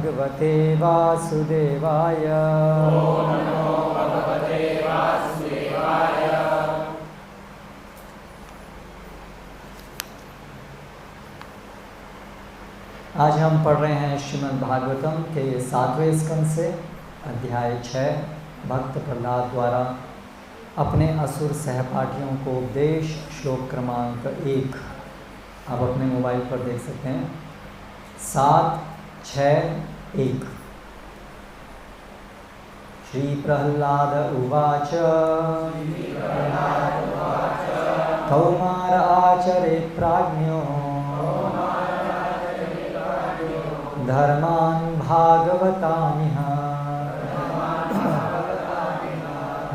भगवते वासुदेवाय। ओम नमो भगवते वासुदेवाय। आज हम पढ़ रहे हैं श्रीमद् भागवतम के 7वें स्कंद से अध्याय 6, भक्त प्रहलाद द्वारा अपने असुर सहपाठियों को उपदेश, श्लोक क्रमांक 1। आप अपने मोबाइल पर देख सकते हैं। 7, 6, 1। श्री प्रहलाद उवाच कौमार आचरेत् प्राज्ञो धर्मान् भागवतानिह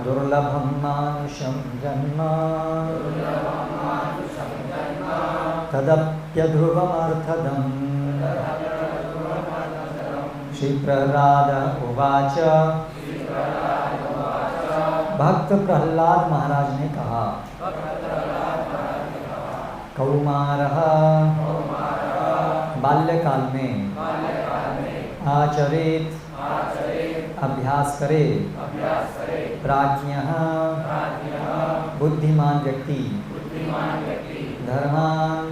दुर्लभं मानुषं जन्म तदप्यध्रुवमर्थदम्। श्री प्रहलाद उवाच। भक्त प्रहलाद महाराज ने कहा, कौमारः बाल्यकाल में, आचरेत अभ्यास करे, प्राज्ञः बुद्धिमान व्यक्ति, धर्मान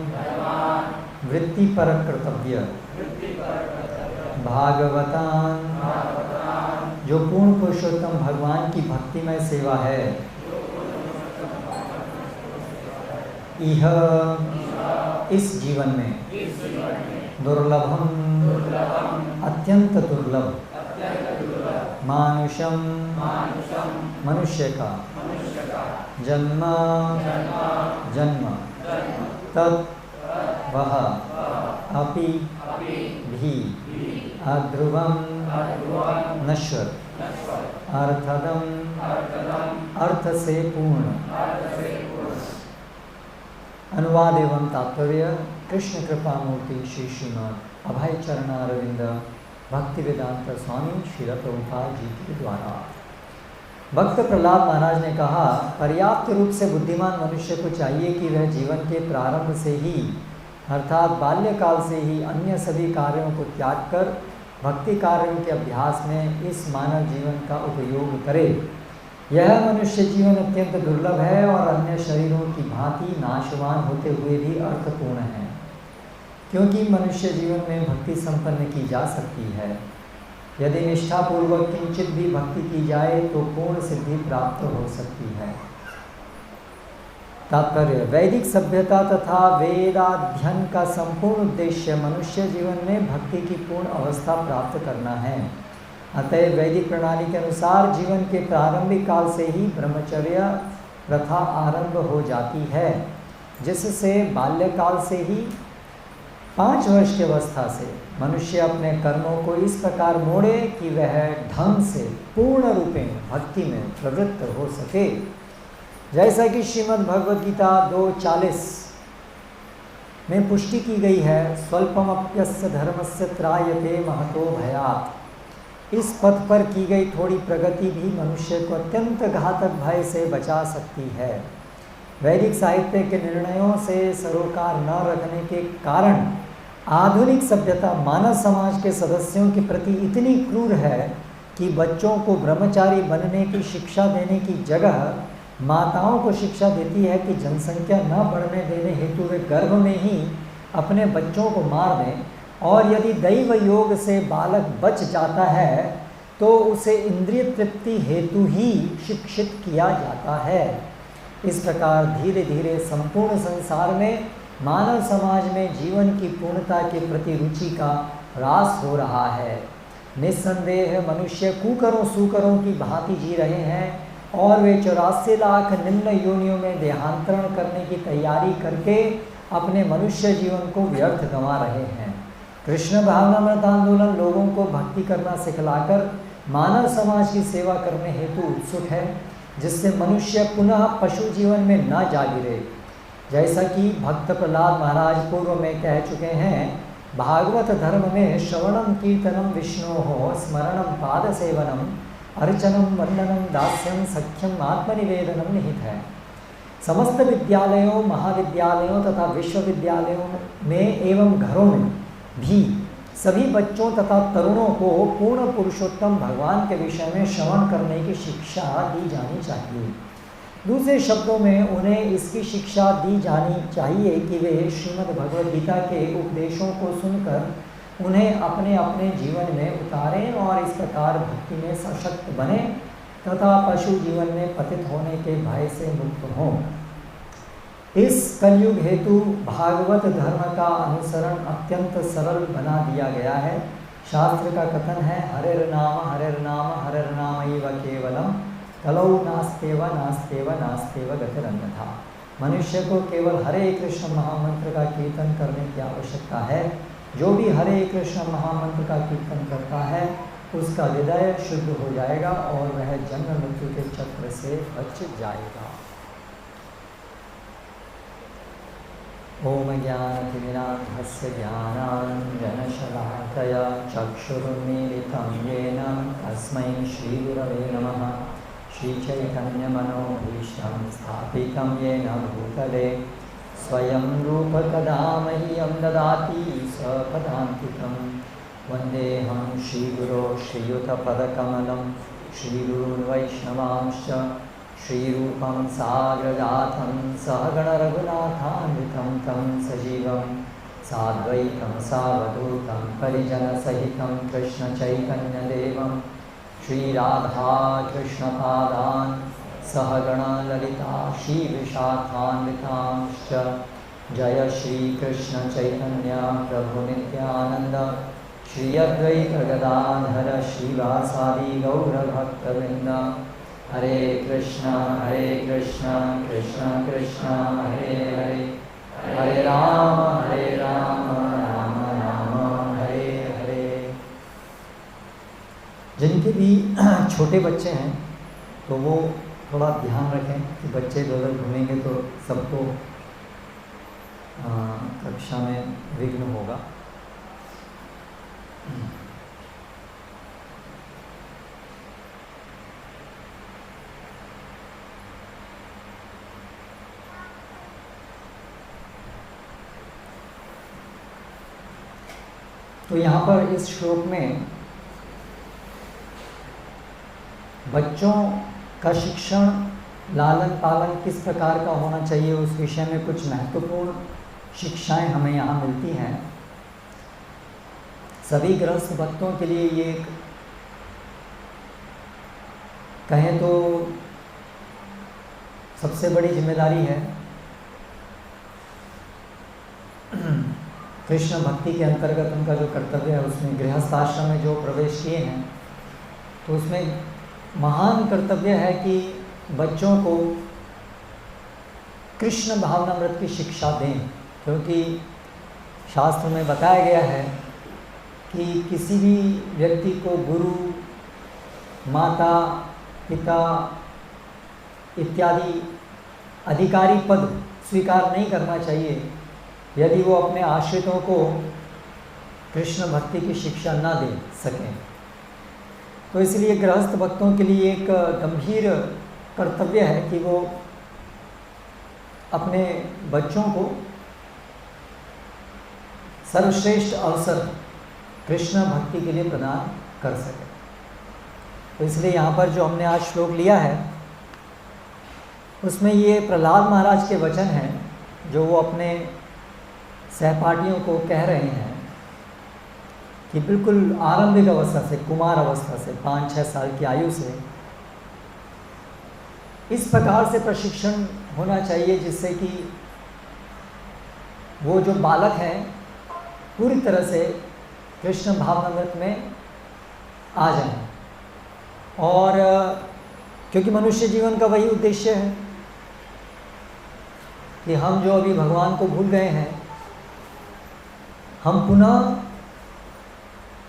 वृत्ति पर कर्तव्य, भागवतान जो पूर्ण पुरुषोत्तम भगवान की भक्तिमय सेवा है, इह इस जीवन में, दुर्लभम अत्यंत दुर्लभ, मानुषम मनुष्य का, जन्म जन्म, तत् वह, अपि भी, अध्रुवम नश्वर, अर्थदम अर्थ से पूर्ण। अनुवाद एवं तात्पर्य कृष्ण कृपा मूर्ति श्री श्रीमद् अभय चरणारविंद भक्ति वेदांत स्वामी श्रील प्रभुपाद जी के द्वारा। भक्त प्रहलाद महाराज ने कहा, पर्याप्त रूप से बुद्धिमान मनुष्य को चाहिए कि वह जीवन के प्रारंभ से ही अर्थात बाल्यकाल से ही अन्य सभी कार्यों को त्याग कर भक्ति कार्यों के अभ्यास में इस मानव जीवन का उपयोग करे। यह मनुष्य जीवन अत्यंत दुर्लभ है और अन्य शरीरों की भांति नाशवान होते हुए भी अर्थपूर्ण है, क्योंकि मनुष्य जीवन में भक्ति संपन्न की जा सकती है। यदि निष्ठापूर्वक किंचित भी भक्ति की जाए तो पूर्ण सिद्धि प्राप्त हो सकती है। तात्पर्य, वैदिक सभ्यता तथा वेदाध्ययन का संपूर्ण उद्देश्य मनुष्य जीवन में भक्ति की पूर्ण अवस्था प्राप्त करना है। अतः वैदिक प्रणाली के अनुसार जीवन के प्रारंभिक काल से ही ब्रह्मचर्य प्रथा आरंभ हो जाती है, जिससे बाल्यकाल से ही 5 वर्ष की अवस्था से मनुष्य अपने कर्मों को इस प्रकार मोड़े कि वह ढंग से पूर्ण रूपेण भक्ति में प्रवृत्त हो सके। जैसा कि श्रीमद् भगवद गीता 2:40 में पुष्टि की गई है, स्वल्पमप्यस्य धर्मस्य त्रायते महतो भयात्। इस पथ पर की गई थोड़ी प्रगति भी मनुष्य को अत्यंत घातक भय से बचा सकती है। वैदिक साहित्य के निर्णयों से सरोकार न रखने के कारण आधुनिक सभ्यता मानव समाज के सदस्यों के प्रति इतनी क्रूर है कि बच्चों को ब्रह्मचारी बनने की शिक्षा देने की जगह माताओं को शिक्षा देती है कि जनसंख्या न बढ़ने देने हेतु वे गर्भ में ही अपने बच्चों को मार दें, और यदि दैव योग से बालक बच जाता है तो उसे इंद्रिय तृप्ति हेतु ही शिक्षित किया जाता है। इस प्रकार धीरे धीरे संपूर्ण संसार में मानव समाज में जीवन की पूर्णता के प्रति रुचि का ह्रास हो रहा है। निस्संदेह मनुष्य कुकरों सूकरों की भांति जी रहे हैं और वे 84 लाख निम्न योनियों में देहांतरण करने की तैयारी करके अपने मनुष्य जीवन को व्यर्थ गंवा रहे हैं। कृष्ण भावनामृत आंदोलन लोगों को भक्ति करना सिखलाकर मानव समाज की सेवा करने हेतु उत्सुक है, जिससे मनुष्य पुनः पशु जीवन में न जा गिरे। जैसा कि भक्त प्रहलाद महाराज पूर्व में कह चुके हैं, भागवत धर्म में श्रवणम कीर्तनम विष्णोः स्मरणम पाद सेवनम अर्चनम वंदनम दास्यम सख्यम आत्मनिवेदनम निहित है। समस्त विद्यालयों, महाविद्यालयों तथा विश्वविद्यालयों में एवं घरों में भी सभी बच्चों तथा तरुणों को पूर्ण पुरुषोत्तम भगवान के विषय में श्रवण करने की शिक्षा दी जानी चाहिए। दूसरे शब्दों में उन्हें इसकी शिक्षा दी जानी चाहिए कि वे श्रीमद् भगवद गीता के उपदेशों को सुनकर उन्हें अपने अपने जीवन में उतारें और इस प्रकार भक्ति में सशक्त बने तथा पशु जीवन में पतित होने के भय से मुक्त हों। इस कलयुग हेतु भागवत धर्म का अनुसरण अत्यंत सरल बना दिया गया है। शास्त्र का कथन है, हरेर नाम एव केवलम कलौ नास्तेव नास्तेव नास्तेव गतिरन्यथा। मनुष्य को केवल हरे कृष्ण महामंत्र का कीर्तन करने की आवश्यकता है। जो भी हरे कृष्ण महामंत्र का कीर्तन करता है उसका हृदय शुद्ध हो जाएगा और वह जन्म मृत्यु के चक्र से बच जाएगा। ओम ज्ञानतिमिरान्धस्य ज्ञानाञ्जनशलाकया चक्षुरुन्मीलितं येन तस्मै श्रीगुरवे नमः। श्रीचैतन्यमनोभीष्टं स्थापितं येन भूतले स्वयं रूप कदा मह्यं ददाति स्वपदान्तिकं। वन्देऽहं श्रीगुरो श्रीयुतपदकमलं श्रीगुरुर्वैष्णवांश्च श्रीरूपं साग्रजातं सहगणरघुनाथान्वितं तं सजीवं साद्वैतं सावधूतं परिजनसहितं कृष्णचैतन्यदेवं श्रीराधाकृष्णपादान् सहगणललिता श्रीविशाखान्वितांश्च। जय श्रीकृष्णचैतन्य प्रभुनित्यानन्द श्री अद्वैत गदाधर श्रीवासादि गौरभक्तवृन्द। हरे कृष्ण कृष्ण कृष्ण हरे हरे, हरे राम राम राम हरे हरे। जिनके भी छोटे बच्चे हैं तो वो थोड़ा ध्यान रखें कि बच्चे इधर घूमेंगे तो सबको कक्षा में विघ्न होगा। तो यहाँ पर इस श्लोक में बच्चों का शिक्षण लालन पालन किस प्रकार का होना चाहिए उस विषय में कुछ महत्वपूर्ण शिक्षाएं हमें यहाँ मिलती हैं। सभी गृहस्थ भक्तों के लिए ये कहें तो सबसे बड़ी जिम्मेदारी है। कृष्ण भक्ति के अंतर्गत उनका जो कर्तव्य है उसमें गृहस्थ आश्रम में जो प्रवेश किए हैं तो उसमें महान कर्तव्य है कि बच्चों को कृष्ण भावनामृत की शिक्षा दें, क्योंकि शास्त्र में बताया गया है कि किसी भी व्यक्ति को गुरु, माता, पिता इत्यादि अधिकारी पद स्वीकार नहीं करना चाहिए यदि वो अपने आश्रितों को कृष्ण भक्ति की शिक्षा ना दे सकें। तो इसलिए गृहस्थ भक्तों के लिए एक गंभीर कर्तव्य है कि वो अपने बच्चों को सर्वश्रेष्ठ अवसर कृष्ण भक्ति के लिए प्रदान कर सके। तो इसलिए यहाँ पर जो हमने आज श्लोक लिया है उसमें ये प्रहलाद महाराज के वचन हैं जो वो अपने सहपाठियों को कह रहे हैं कि बिल्कुल आरंभिक अवस्था से, कुमार अवस्था से, 5-6 साल की आयु से इस प्रकार से प्रशिक्षण होना चाहिए जिससे कि वो जो बालक हैं पूरी तरह से कृष्ण भावनामृत में आ जाएं। और क्योंकि मनुष्य जीवन का वही उद्देश्य है कि हम जो अभी भगवान को भूल गए हैं हम पुनः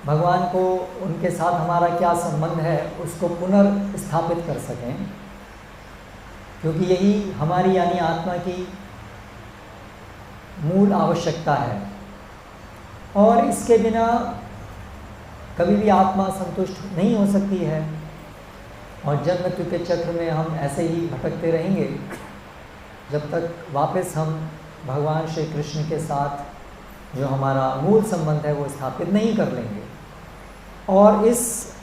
भगवान को, उनके साथ हमारा क्या संबंध है उसको पुनर्स्थापित कर सकें, क्योंकि यही हमारी यानी आत्मा की मूल आवश्यकता है। और इसके बिना कभी भी आत्मा संतुष्ट नहीं हो सकती है और जन्म मृत्यु के चक्र में हम ऐसे ही भटकते रहेंगे जब तक वापस हम भगवान श्री कृष्ण के साथ जो हमारा मूल संबंध है वो स्थापित नहीं कर लेंगे। और इस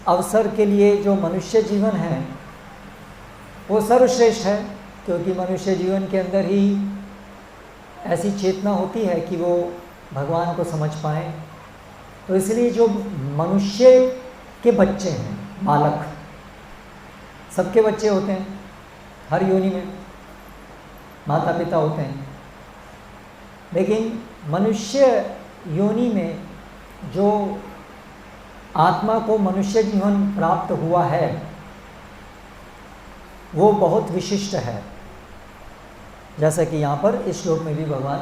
अवसर के लिए जो मनुष्य जीवन है वो सर्वश्रेष्ठ है, क्योंकि मनुष्य जीवन के अंदर ही ऐसी चेतना होती है कि वो भगवान को समझ पाएँ। तो इसलिए जो मनुष्य के बच्चे हैं, बालक, सबके बच्चे होते हैं, हर योनि में माता पिता होते हैं, लेकिन मनुष्य योनि में जो आत्मा को मनुष्य जीवन प्राप्त हुआ है वो बहुत विशिष्ट है। जैसा कि यहाँ पर इस श्लोक में भी भगवान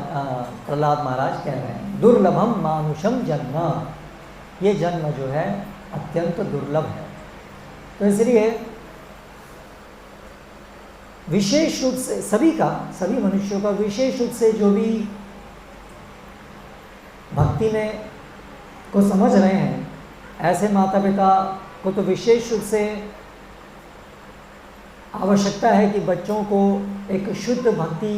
प्रहलाद महाराज कह रहे हैं, दुर्लभम मानुषम जन्म, ये जन्म जो है अत्यंत दुर्लभ है। तो इसलिए विशेष रूप से सभी मनुष्यों का विशेष रूप से जो भी भक्ति में को समझ रहे हैं, ऐसे माता पिता को तो विशेष रूप से आवश्यकता है कि बच्चों को एक शुद्ध भक्ति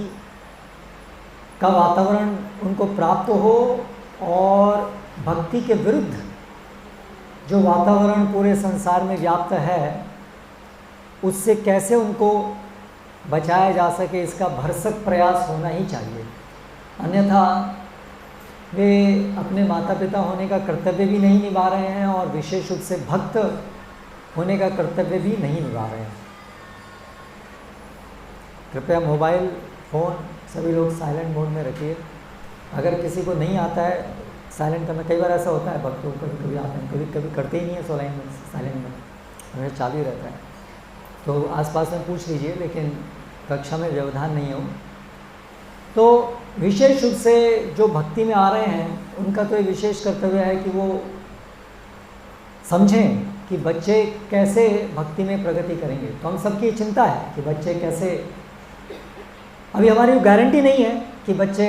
का वातावरण उनको प्राप्त हो, और भक्ति के विरुद्ध जो वातावरण पूरे संसार में व्याप्त है उससे कैसे उनको बचाया जा सके, इसका भरसक प्रयास होना ही चाहिए। अन्यथा वे अपने माता पिता होने का कर्तव्य भी नहीं निभा रहे हैं और विशेष रूप से भक्त होने का कर्तव्य भी नहीं निभा रहे हैं। कृपया मोबाइल फ़ोन सभी लोग साइलेंट मोड में रखिए। अगर किसी को नहीं आता है साइलेंट करना, कई बार ऐसा होता है भक्तों को, कभी कभी आते हैं, कभी कभी करते ही नहीं है साइलेंट में, हमेशा चालू ही रहता है। तो आसपास में पूछ लीजिए, लेकिन कक्षा में व्यवधान नहीं हो। तो विशेष रूप से जो भक्ति में आ रहे हैं उनका तो एक विशेष कर्तव्य है कि वो समझें कि बच्चे कैसे भक्ति में प्रगति करेंगे। तो हम सबकी चिंता है कि बच्चे कैसे, अभी हमारी गारंटी नहीं है कि बच्चे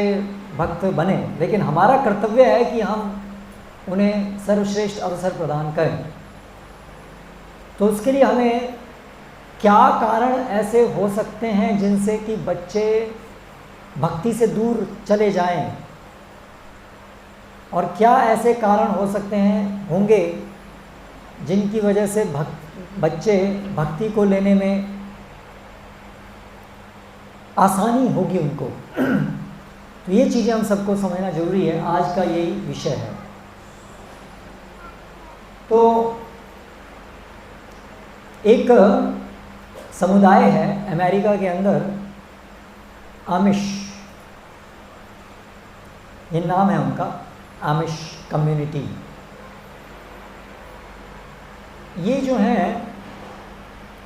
भक्त बने, लेकिन हमारा कर्तव्य है कि हम उन्हें सर्वश्रेष्ठ अवसर प्रदान करें। तो उसके लिए हमें क्या कारण ऐसे हो सकते हैं जिनसे कि बच्चे भक्ति से दूर चले जाएं, और क्या ऐसे कारण हो सकते हैं होंगे जिनकी वजह से बच्चे भक्ति को लेने में आसानी होगी उनको। तो ये चीज़ें हम सबको समझना जरूरी है, आज का यही विषय है। तो एक समुदाय है अमेरिका के अंदर, आमिश, ये नाम है उनका, आमिश कम्युनिटी। ये जो है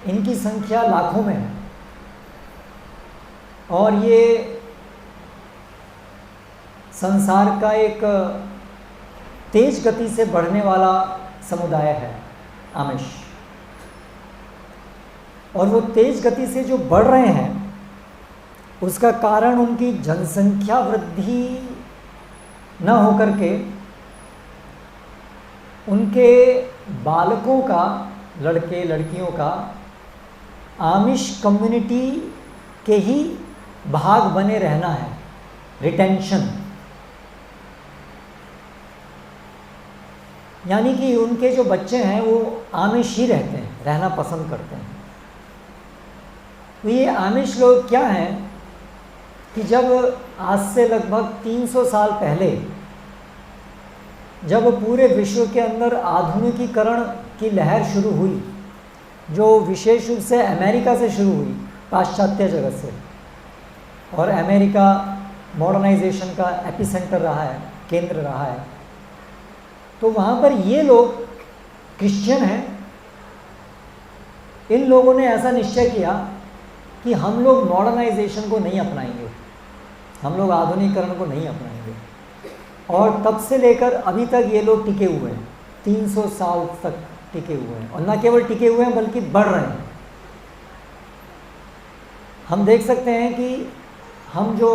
इनकी संख्या लाखों में है, और ये संसार का एक तेज गति से बढ़ने वाला समुदाय है आमिश। और वो तेज गति से जो बढ़ रहे हैं उसका कारण उनकी जनसंख्या वृद्धि न होकर के उनके बालकों का, लड़के लड़कियों का आमिश कम्युनिटी के ही भाग बने रहना है, रिटेंशन। यानी कि उनके जो बच्चे हैं वो आमिश ही रहते हैं, रहना पसंद करते हैं। तो ये आमिश लोग क्या हैं कि जब आज से लगभग 300 साल पहले जब पूरे विश्व के अंदर आधुनिकीकरण की लहर शुरू हुई, जो विशेष रूप से अमेरिका से शुरू हुई, पाश्चात्य जगत से, और अमेरिका मॉडर्नाइजेशन का एपिसेंटर रहा है, केंद्र रहा है, तो वहाँ पर ये लोग क्रिश्चियन हैं। इन लोगों ने ऐसा निश्चय किया कि हम लोग मॉडर्नाइजेशन को नहीं अपनाएंगे, हम लोग आधुनिकीकरण को नहीं अपनाएंगे। और तब से लेकर अभी तक ये लोग टिके हुए हैं, 300 साल तक टिके हुए हैं, और न केवल टिके हुए हैं बल्कि बढ़ रहे हैं। हम देख सकते हैं कि हम जो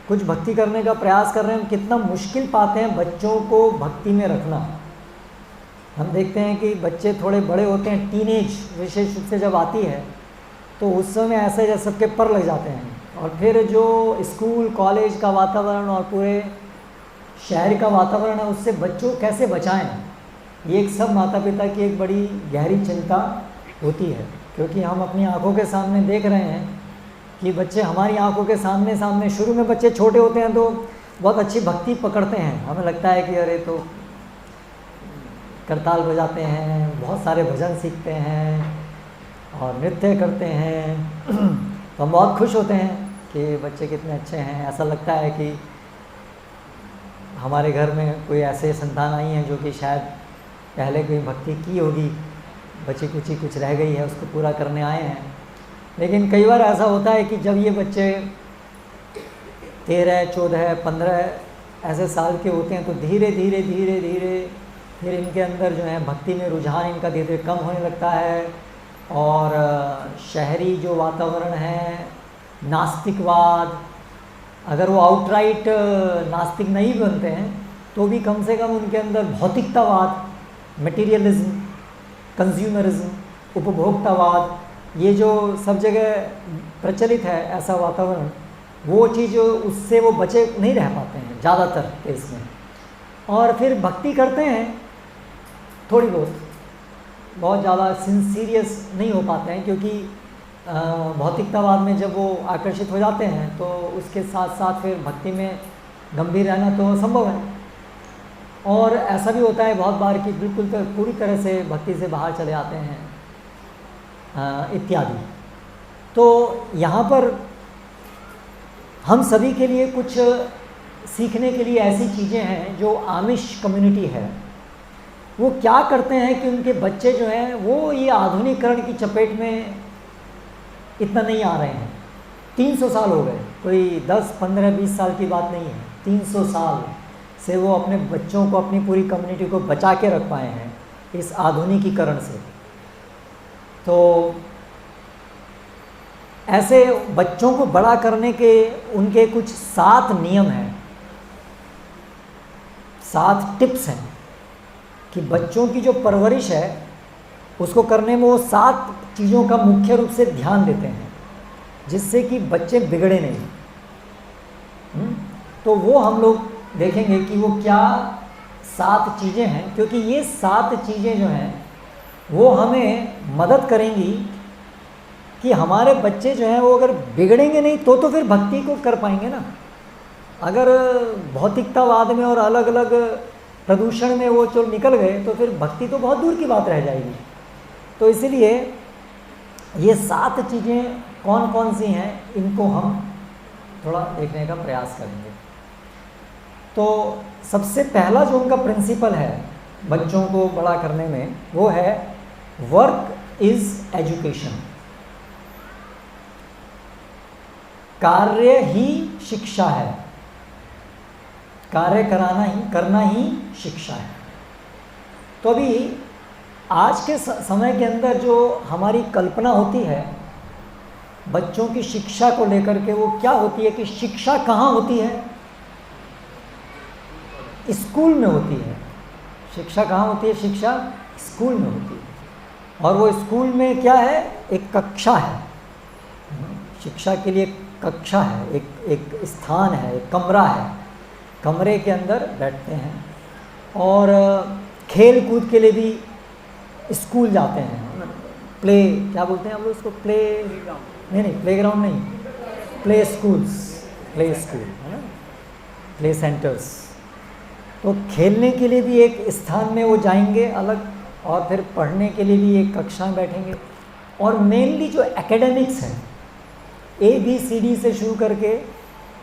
कुछ भक्ति करने का प्रयास कर रहे हैं, हम कितना मुश्किल पाते हैं बच्चों को भक्ति में रखना। हम देखते हैं कि बच्चे थोड़े बड़े होते हैं, टीनेज विशेष रूप से जब आती है तो उस समय ऐसे जैसे सबके पर लग जाते हैं, और फिर जो स्कूल कॉलेज का वातावरण और पूरे शहर का वातावरण है उससे बच्चों को कैसे बचाएं, ये एक सब माता पिता की एक बड़ी गहरी चिंता होती है, क्योंकि हम अपनी आंखों के सामने देख रहे हैं कि बच्चे हमारी आंखों के सामने शुरू में बच्चे छोटे होते हैं तो बहुत अच्छी भक्ति पकड़ते हैं, हमें लगता है कि अरे तो करताल बजाते हैं, बहुत सारे भजन सीखते हैं और नृत्य करते हैं तो हम बहुत खुश होते हैं कि बच्चे कितने अच्छे हैं। ऐसा लगता है कि हमारे घर में कोई ऐसे संतान आई हैं जो कि शायद पहले कोई भक्ति की होगी, बची कुची कुछ रह गई है, उसको पूरा करने आए हैं। लेकिन कई बार ऐसा होता है कि जब ये बच्चे 13, 14, 15 ऐसे साल के होते हैं तो धीरे धीरे फिर इनके अंदर जो है भक्ति में रुझान इनका धीरे धीरे कम होने लगता है और शहरी जो वातावरण है, नास्तिकवाद, अगर वो आउटराइट नास्तिक नहीं बनते हैं तो भी कम से कम उनके अंदर भौतिकतावाद, मटेरियलिज्म, कंज्यूमरिज्म, उपभोक्तावाद, ये जो सब जगह प्रचलित है ऐसा वातावरण, वो चीज़ उससे वो बचे नहीं रह पाते हैं ज़्यादातर केस में, और फिर भक्ति करते हैं थोड़ी बहुत ज़्यादा सीरियस नहीं हो पाते हैं, क्योंकि भौतिकतावाद में जब वो आकर्षित हो जाते हैं तो उसके साथ साथ फिर भक्ति में गंभीर रहना तो संभव है। और ऐसा भी होता है बहुत बार कि बिल्कुल तो पूरी तरह से भक्ति से बाहर चले आते हैं इत्यादि। तो यहाँ पर हम सभी के लिए कुछ सीखने के लिए ऐसी चीज़ें हैं जो आमिश कम्युनिटी है वो क्या करते हैं कि उनके बच्चे जो हैं वो ये आधुनिकीकरण की चपेट में इतना नहीं आ रहे हैं। 300 साल हो गए, कोई 10, 15, 20 साल की बात नहीं है, 300 साल से वो अपने बच्चों को, अपनी पूरी कम्युनिटी को बचा के रख पाए हैं इस आधुनिकीकरण से। तो ऐसे बच्चों को बड़ा करने के उनके कुछ 7 नियम हैं, 7 टिप्स हैं कि बच्चों की जो परवरिश है उसको करने में वो 7 चीज़ों का मुख्य रूप से ध्यान देते हैं जिससे कि बच्चे बिगड़े नहीं। तो वो हम लोग देखेंगे कि वो क्या 7 चीज़ें हैं, क्योंकि ये 7 चीज़ें जो हैं वो हमें मदद करेंगी कि हमारे बच्चे जो हैं वो अगर बिगड़ेंगे नहीं तो फिर भक्ति को कर पाएंगे ना। अगर भौतिकतावाद में और अलग अलग प्रदूषण में वो जो निकल गए तो फिर भक्ति तो बहुत दूर की बात रह जाएगी। तो इसलिए ये 7 चीज़ें कौन कौन सी हैं इनको हम थोड़ा देखने का प्रयास करेंगे। तो सबसे पहला जो उनका प्रिंसिपल है बच्चों को बड़ा करने में वो है वर्क इज़ एजुकेशन, कार्य ही शिक्षा है, कार्य करना ही शिक्षा है। तो अभी आज के समय के अंदर जो हमारी कल्पना होती है बच्चों की शिक्षा को लेकर के वो क्या होती है कि शिक्षा कहाँ होती है? स्कूल में होती है। शिक्षा कहाँ होती है? शिक्षा स्कूल में होती है। और वो स्कूल में क्या है? एक कक्षा है, शिक्षा के लिए कक्षा है, एक स्थान है, एक कमरा है, कमरे के अंदर बैठते हैं। और खेल कूद के लिए भी स्कूल जाते हैं, प्ले क्या बोलते हैं हम लोग उसको, प्ले नहीं प्ले ग्राउंड नहीं, प्ले स्कूल्स, प्ले स्कूल है ना, प्ले सेंटर्स। तो खेलने के लिए भी एक स्थान में वो जाएंगे अलग, और फिर पढ़ने के लिए भी एक कक्षा में बैठेंगे। और मेनली जो एकेडमिक्स है ABCD से शुरू करके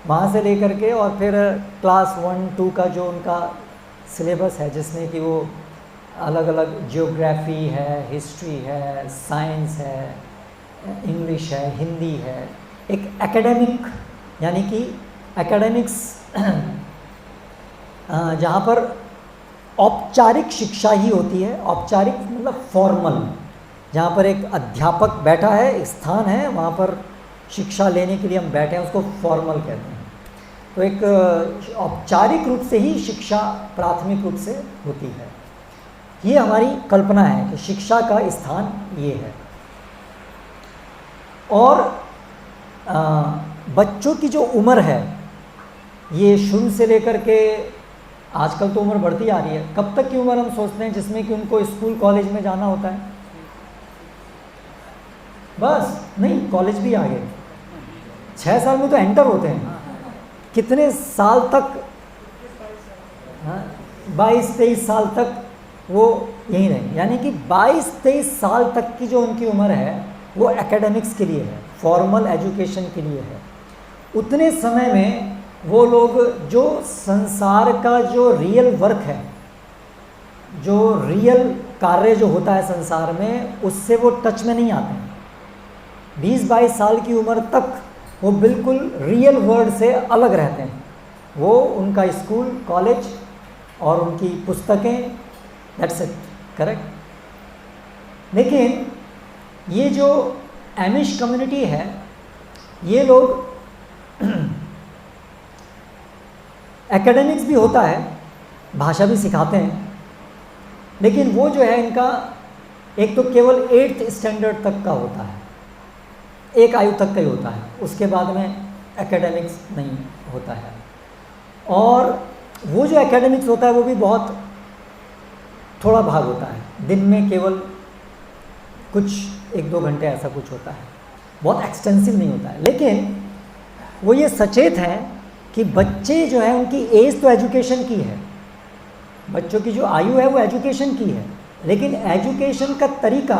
वहाँ से लेकर के और फिर क्लास 1, 2 का जो उनका सिलेबस है जिसमें कि वो अलग अलग ज्योग्राफी है, हिस्ट्री है, साइंस है, इंग्लिश है, हिंदी है, एक एकेडमिक यानी कि एकेडमिक्स जहाँ पर औपचारिक शिक्षा ही होती है। औपचारिक मतलब फॉर्मल, जहाँ पर एक अध्यापक बैठा है, एक स्थान है, वहाँ पर शिक्षा लेने के लिए हम बैठे हैं, उसको फॉर्मल कहते हैं। तो एक औपचारिक रूप से ही शिक्षा प्राथमिक रूप से होती है। ये हमारी कल्पना है कि शिक्षा का स्थान ये है। और बच्चों की जो उम्र है ये शुरू से लेकर के आजकल तो उम्र बढ़ती आ रही है। कब तक की उम्र हम सोचते हैं जिसमें कि उनको स्कूल कॉलेज में जाना होता है? बस नहीं, कॉलेज भी आ गए, 6 साल में तो एंटर होते हैं। कितने साल तक? 22-23 साल तक वो यहीं रहे। यानी कि 22-23 साल तक की जो उनकी उम्र है वो एकेडमिक्स के लिए है, फॉर्मल एजुकेशन के लिए है। उतने समय में वो लोग जो संसार का जो रियल वर्क है, जो रियल कार्य जो होता है संसार में, उससे वो टच में नहीं आते हैं। 20-22 साल की उम्र तक वो बिल्कुल रियल वर्ल्ड से अलग रहते हैं। वो उनका स्कूल कॉलेज और उनकी पुस्तकें, दैट्स इट, करेक्ट। लेकिन ये जो एमिश कम्युनिटी है, ये लोग एकेडमिक्स भी होता है, भाषा भी सिखाते हैं, लेकिन वो जो है इनका एक तो केवल 8th स्टैंडर्ड तक का होता है, एक आयु तक का ही होता है, उसके बाद में एकेडमिक्स नहीं होता है। और वो जो एकेडमिक्स होता है वो भी बहुत थोड़ा भाग होता है, दिन में केवल कुछ 1-2 घंटे ऐसा कुछ होता है, बहुत एक्सटेंसिव नहीं होता है। लेकिन वो ये सचेत हैं कि बच्चे जो है उनकी एज तो एजुकेशन की है, बच्चों की जो आयु है वो एजुकेशन की है, लेकिन एजुकेशन का तरीका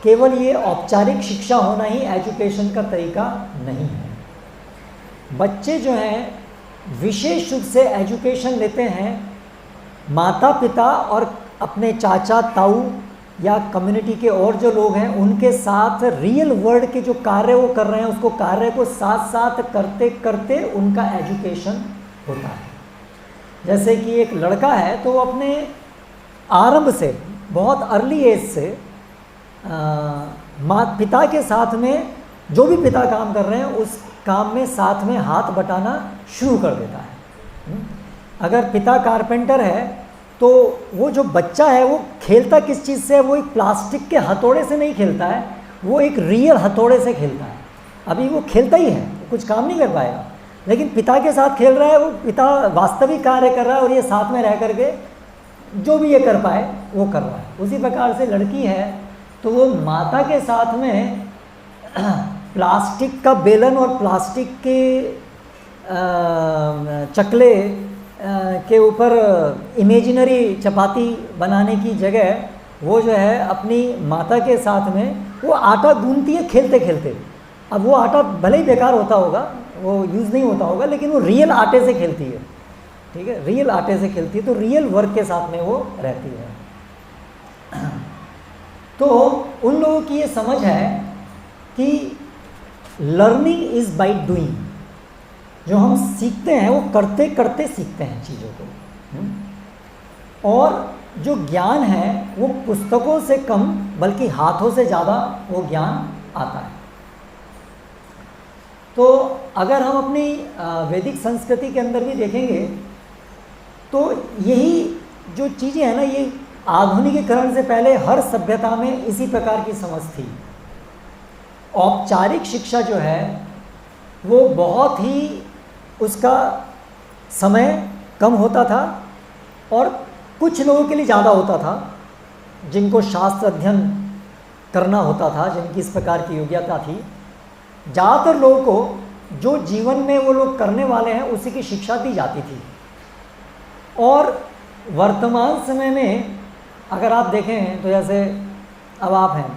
केवल ये औपचारिक शिक्षा होना ही एजुकेशन का तरीका नहीं है। बच्चे जो हैं विशेष रूप से एजुकेशन लेते हैं माता पिता और अपने चाचा ताऊ या कम्युनिटी के और जो लोग हैं उनके साथ रियल वर्ल्ड के जो कार्य वो कर रहे हैं उसको कार्य को साथ साथ करते करते उनका एजुकेशन होता है। जैसे कि एक लड़का है तो वो अपने आरंभ से बहुत अर्ली एज से पिता के साथ में जो भी पिता काम कर रहे हैं उस काम में साथ में हाथ बटाना शुरू कर देता है। अगर पिता कारपेंटर है तो वो जो बच्चा है वो खेलता किस चीज़ से है? वो एक प्लास्टिक के हथौड़े से नहीं खेलता है, वो एक रियल हथौड़े से खेलता है। अभी वो खेलता ही है, कुछ काम नहीं कर पाएगा, लेकिन पिता के साथ खेल रहा है, वो पिता वास्तविक कार्य कर रहा है और ये साथ में रह करके जो भी ये कर पाए वो कर रहा है। उसी प्रकार से लड़की है तो वो माता के साथ में प्लास्टिक का बेलन और प्लास्टिक के चकले के ऊपर इमेजिनरी चपाती बनाने की जगह वो जो है अपनी माता के साथ में वो आटा गूंथती है खेलते खेलते। अब वो आटा भले ही बेकार होता होगा, वो यूज़ नहीं होता होगा, लेकिन वो रियल आटे से खेलती है, ठीक है, रियल आटे से खेलती है, तो रियल वर्क के साथ में वो रहती है। तो उन लोगों की ये समझ है कि लर्निंग इज़ बाय डूइंग, जो हम सीखते हैं वो करते करते सीखते हैं चीज़ों को, और जो ज्ञान है वो पुस्तकों से कम बल्कि हाथों से ज़्यादा वो ज्ञान आता है। तो अगर हम अपनी वैदिक संस्कृति के अंदर भी देखेंगे तो यही जो चीज़ें हैं ना, ये आधुनिकीकरण से पहले हर सभ्यता में इसी प्रकार की समझ थी। औपचारिक शिक्षा जो है वो बहुत ही उसका समय कम होता था और कुछ लोगों के लिए ज़्यादा होता था, जिनको शास्त्र अध्ययन करना होता था, जिनकी इस प्रकार की योग्यता थी। ज़्यादातर लोगों को जो जीवन में वो लोग करने वाले हैं उसी की शिक्षा दी जाती थी। और वर्तमान समय में अगर आप देखें तो जैसे अब आप हैं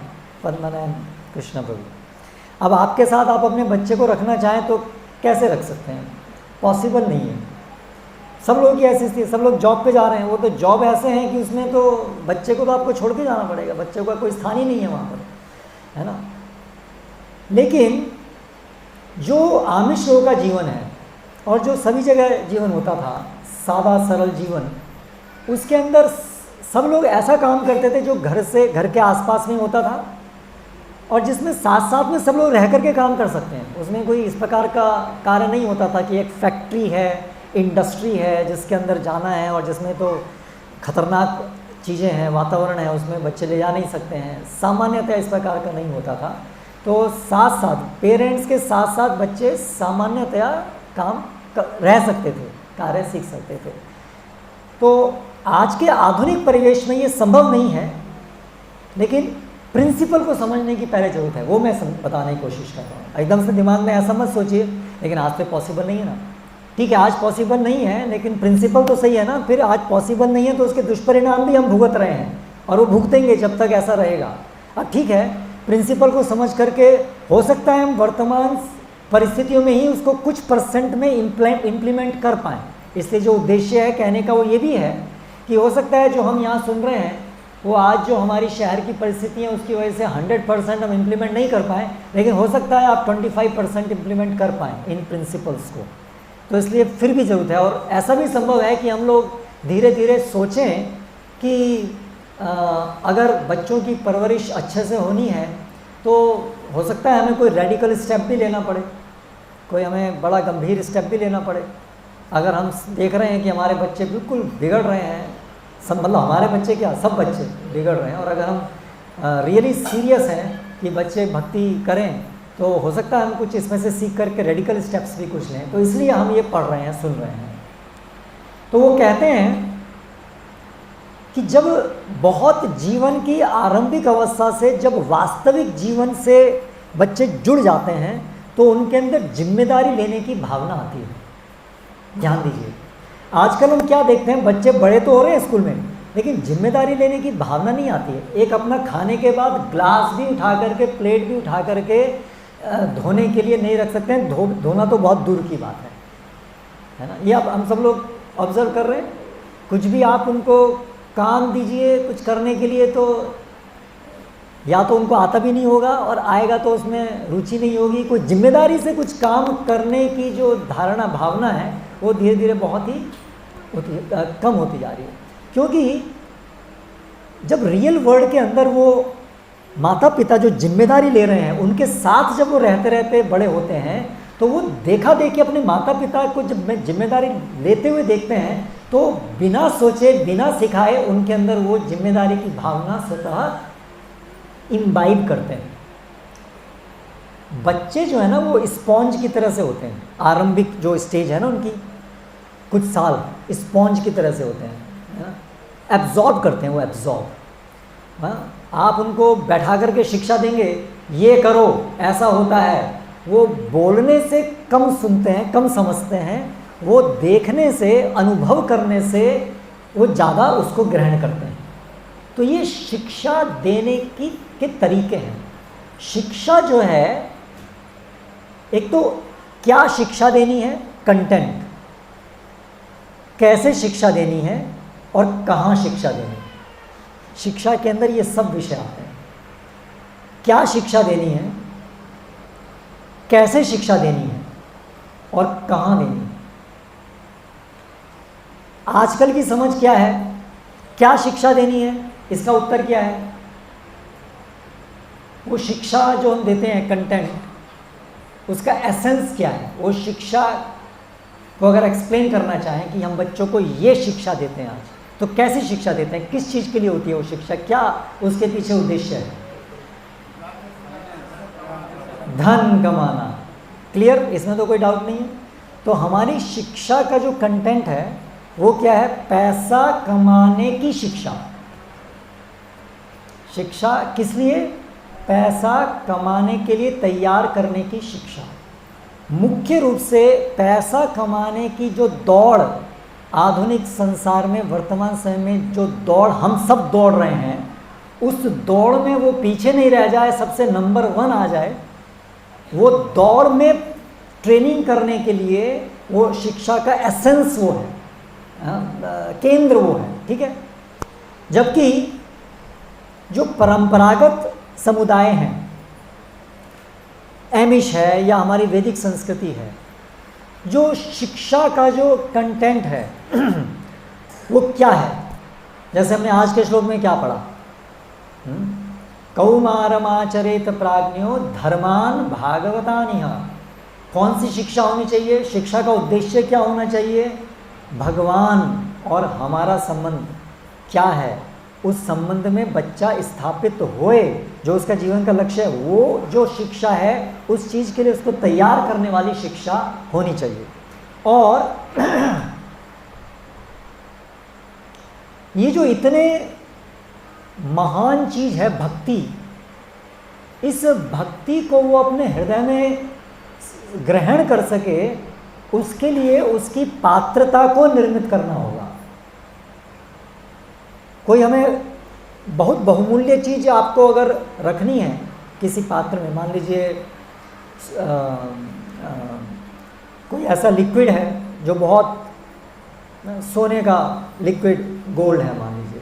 पद्मनाभ कृष्ण प्रभु, अब आपके साथ आप अपने बच्चे को रखना चाहें तो कैसे रख सकते हैं? पॉसिबल नहीं है। सब लोगों की ऐसी स्थिति, सब लोग जॉब पे जा रहे हैं, वो तो जॉब ऐसे हैं कि उसमें तो बच्चे को तो आपको छोड़ के जाना पड़ेगा, बच्चे का कोई स्थान ही नहीं है वहाँ पर, है ना। लेकिन जो आमिष लोगों का जीवन है और जो सभी जगह जीवन होता था, सादा सरल जीवन, उसके अंदर सब लोग ऐसा काम करते थे जो घर के आसपास में होता था और जिसमें साथ साथ में सब लोग रह करके काम कर सकते हैं। उसमें कोई इस प्रकार का कार्य नहीं होता था कि एक फैक्ट्री है, इंडस्ट्री है जिसके अंदर जाना है और जिसमें तो खतरनाक चीज़ें हैं, वातावरण है, उसमें बच्चे ले जा नहीं सकते हैं। सामान्यतः इस प्रकार का नहीं होता था। तो साथ साथ पेरेंट्स के साथ साथ बच्चे सामान्यतया रह सकते थे, कार्य सीख सकते थे। तो आज के आधुनिक परिवेश में ये संभव नहीं है, लेकिन प्रिंसिपल को समझने की पहले ज़रूरत है, वो मैं बताने की कोशिश कर रहा हूँ। एकदम से दिमाग में ऐसा मत सोचिए लेकिन आज तो पॉसिबल नहीं है ना। ठीक है, आज पॉसिबल नहीं है, लेकिन प्रिंसिपल तो सही है ना। फिर आज पॉसिबल नहीं है तो उसके दुष्परिणाम भी हम भुगत रहे हैं और वो भुगतेंगे जब तक ऐसा रहेगा। अब ठीक है, प्रिंसिपल को समझ करके हो सकता है हम वर्तमान परिस्थितियों में ही उसको कुछ % में इम्प्लीमेंट कर पाएँ। इसलिए जो उद्देश्य है कहने का वो ये भी है कि हो सकता है जो हम यहाँ सुन रहे हैं वो आज जो हमारी शहर की परिस्थिति है उसकी वजह से 100% हम इम्प्लीमेंट नहीं कर पाएँ, लेकिन हो सकता है आप 25% इम्प्लीमेंट कर पाएँ इन प्रिंसिपल्स को। तो इसलिए फिर भी ज़रूरत है, और ऐसा भी संभव है कि हम लोग धीरे धीरे सोचें कि अगर बच्चों की परवरिश अच्छे से होनी है तो हो सकता है हमें कोई रेडिकल स्टेप भी लेना पड़े, कोई हमें बड़ा गंभीर स्टेप भी लेना पड़े। अगर हम देख रहे हैं कि हमारे बच्चे बिल्कुल बिगड़ रहे हैं, मतलब हमारे बच्चे क्या, सब बच्चे बिगड़ रहे हैं, और अगर हम रियली सीरियस हैं कि बच्चे भक्ति करें तो हो सकता है हम कुछ इसमें से सीख करके रेडिकल स्टेप्स भी कुछ लें। तो इसलिए हम ये पढ़ रहे हैं, सुन रहे हैं। तो वो कहते हैं कि जब बहुत जीवन की आरंभिक अवस्था से जब वास्तविक जीवन से बच्चे जुड़ जाते हैं तो उनके अंदर जिम्मेदारी लेने की भावना आती है। ध्यान दीजिए, आजकल हम क्या देखते हैं, बच्चे बड़े तो हो रहे हैं स्कूल में, लेकिन जिम्मेदारी लेने की भावना नहीं आती है। एक अपना खाने के बाद ग्लास भी उठा करके, प्लेट भी उठा करके धोने के लिए नहीं रख सकते हैं। धोना तो बहुत दूर की बात है ना। ये अब हम सब लोग ऑब्जर्व कर रहे हैं। कुछ भी आप उनको काम दीजिए कुछ करने के लिए तो या तो उनको आता भी नहीं होगा, और आएगा तो उसमें रुचि नहीं होगी। कोई जिम्मेदारी से कुछ काम करने की जो धारणा भावना है वो धीरे धीरे बहुत ही कम होती जा रही है। क्योंकि जब रियल वर्ल्ड के अंदर वो माता पिता जो जिम्मेदारी ले रहे हैं उनके साथ जब वो रहते रहते बड़े होते हैं तो वो देखा देखी अपने माता पिता को जब जिम्मेदारी लेते हुए देखते हैं तो बिना सोचे बिना सिखाए उनके अंदर वो जिम्मेदारी की भावना स्वतः इम्बाइब करते हैं। बच्चे जो है ना वो स्पॉन्ज की तरह से होते हैं। आरंभिक जो स्टेज है ना उनकी कुछ साल स्पॉन्ज की तरह से होते हैं, है ना, एब्जॉर्ब करते हैं वो एब्जॉर्ब। हाँ, आप उनको बैठा करके शिक्षा देंगे ये करो ऐसा होता है, वो बोलने से कम सुनते हैं, कम समझते हैं, वो देखने से अनुभव करने से वो ज़्यादा उसको ग्रहण करते हैं। तो ये शिक्षा देने के तरीके हैं। शिक्षा जो है, एक तो क्या शिक्षा देनी है, कंटेंट, कैसे शिक्षा देनी है और कहाँ शिक्षा देनी है। शिक्षा के अंदर ये सब विषय आते हैं। क्या शिक्षा देनी है, कैसे शिक्षा देनी है और कहाँ देनी है। आजकल की समझ क्या है, क्या शिक्षा देनी है, इसका उत्तर क्या है, वो शिक्षा जो हम देते हैं कंटेंट, उसका एसेंस क्या है। वो शिक्षा को अगर एक्सप्लेन करना चाहें कि हम बच्चों को ये शिक्षा देते हैं आज, तो कैसी शिक्षा देते हैं, किस चीज़ के लिए होती है वो शिक्षा, क्या उसके पीछे उद्देश्य है। धन कमाना, क्लियर, इसमें तो कोई डाउट नहीं है। तो हमारी शिक्षा का जो कंटेंट है वो क्या है, पैसा कमाने की शिक्षा। शिक्षा किस लिए, पैसा कमाने के लिए तैयार करने की शिक्षा। मुख्य रूप से पैसा कमाने की जो दौड़ आधुनिक संसार में वर्तमान समय में जो दौड़ हम सब दौड़ रहे हैं, उस दौड़ में वो पीछे नहीं रह जाए, सबसे नंबर 1 आ जाए, वो दौड़ में ट्रेनिंग करने के लिए वो शिक्षा का एसेंस वो है, केंद्र वो है, ठीक है। जबकि जो परंपरागत समुदाय हैं, एमिश है या हमारी वैदिक संस्कृति है, जो शिक्षा का जो कंटेंट है वो क्या है। जैसे हमने आज के श्लोक में क्या पढ़ा, कौमारमाचरेत प्राज्ञो धर्मान भागवतानिह। कौन सी शिक्षा होनी चाहिए, शिक्षा का उद्देश्य क्या होना चाहिए, भगवान और हमारा संबंध क्या है, उस संबंध में बच्चा स्थापित होए, जो उसका जीवन का लक्ष्य है, वो जो शिक्षा है उस चीज़ के लिए उसको तैयार करने वाली शिक्षा होनी चाहिए। और ये जो इतने महान चीज है भक्ति, इस भक्ति को वो अपने हृदय में ग्रहण कर सके, उसके लिए उसकी पात्रता को निर्मित करना होगा। कोई हमें बहुत बहुमूल्य चीज आपको अगर रखनी है किसी पात्र में, मान लीजिए कोई ऐसा लिक्विड है जो बहुत सोने का लिक्विड गोल्ड है मान लीजिए,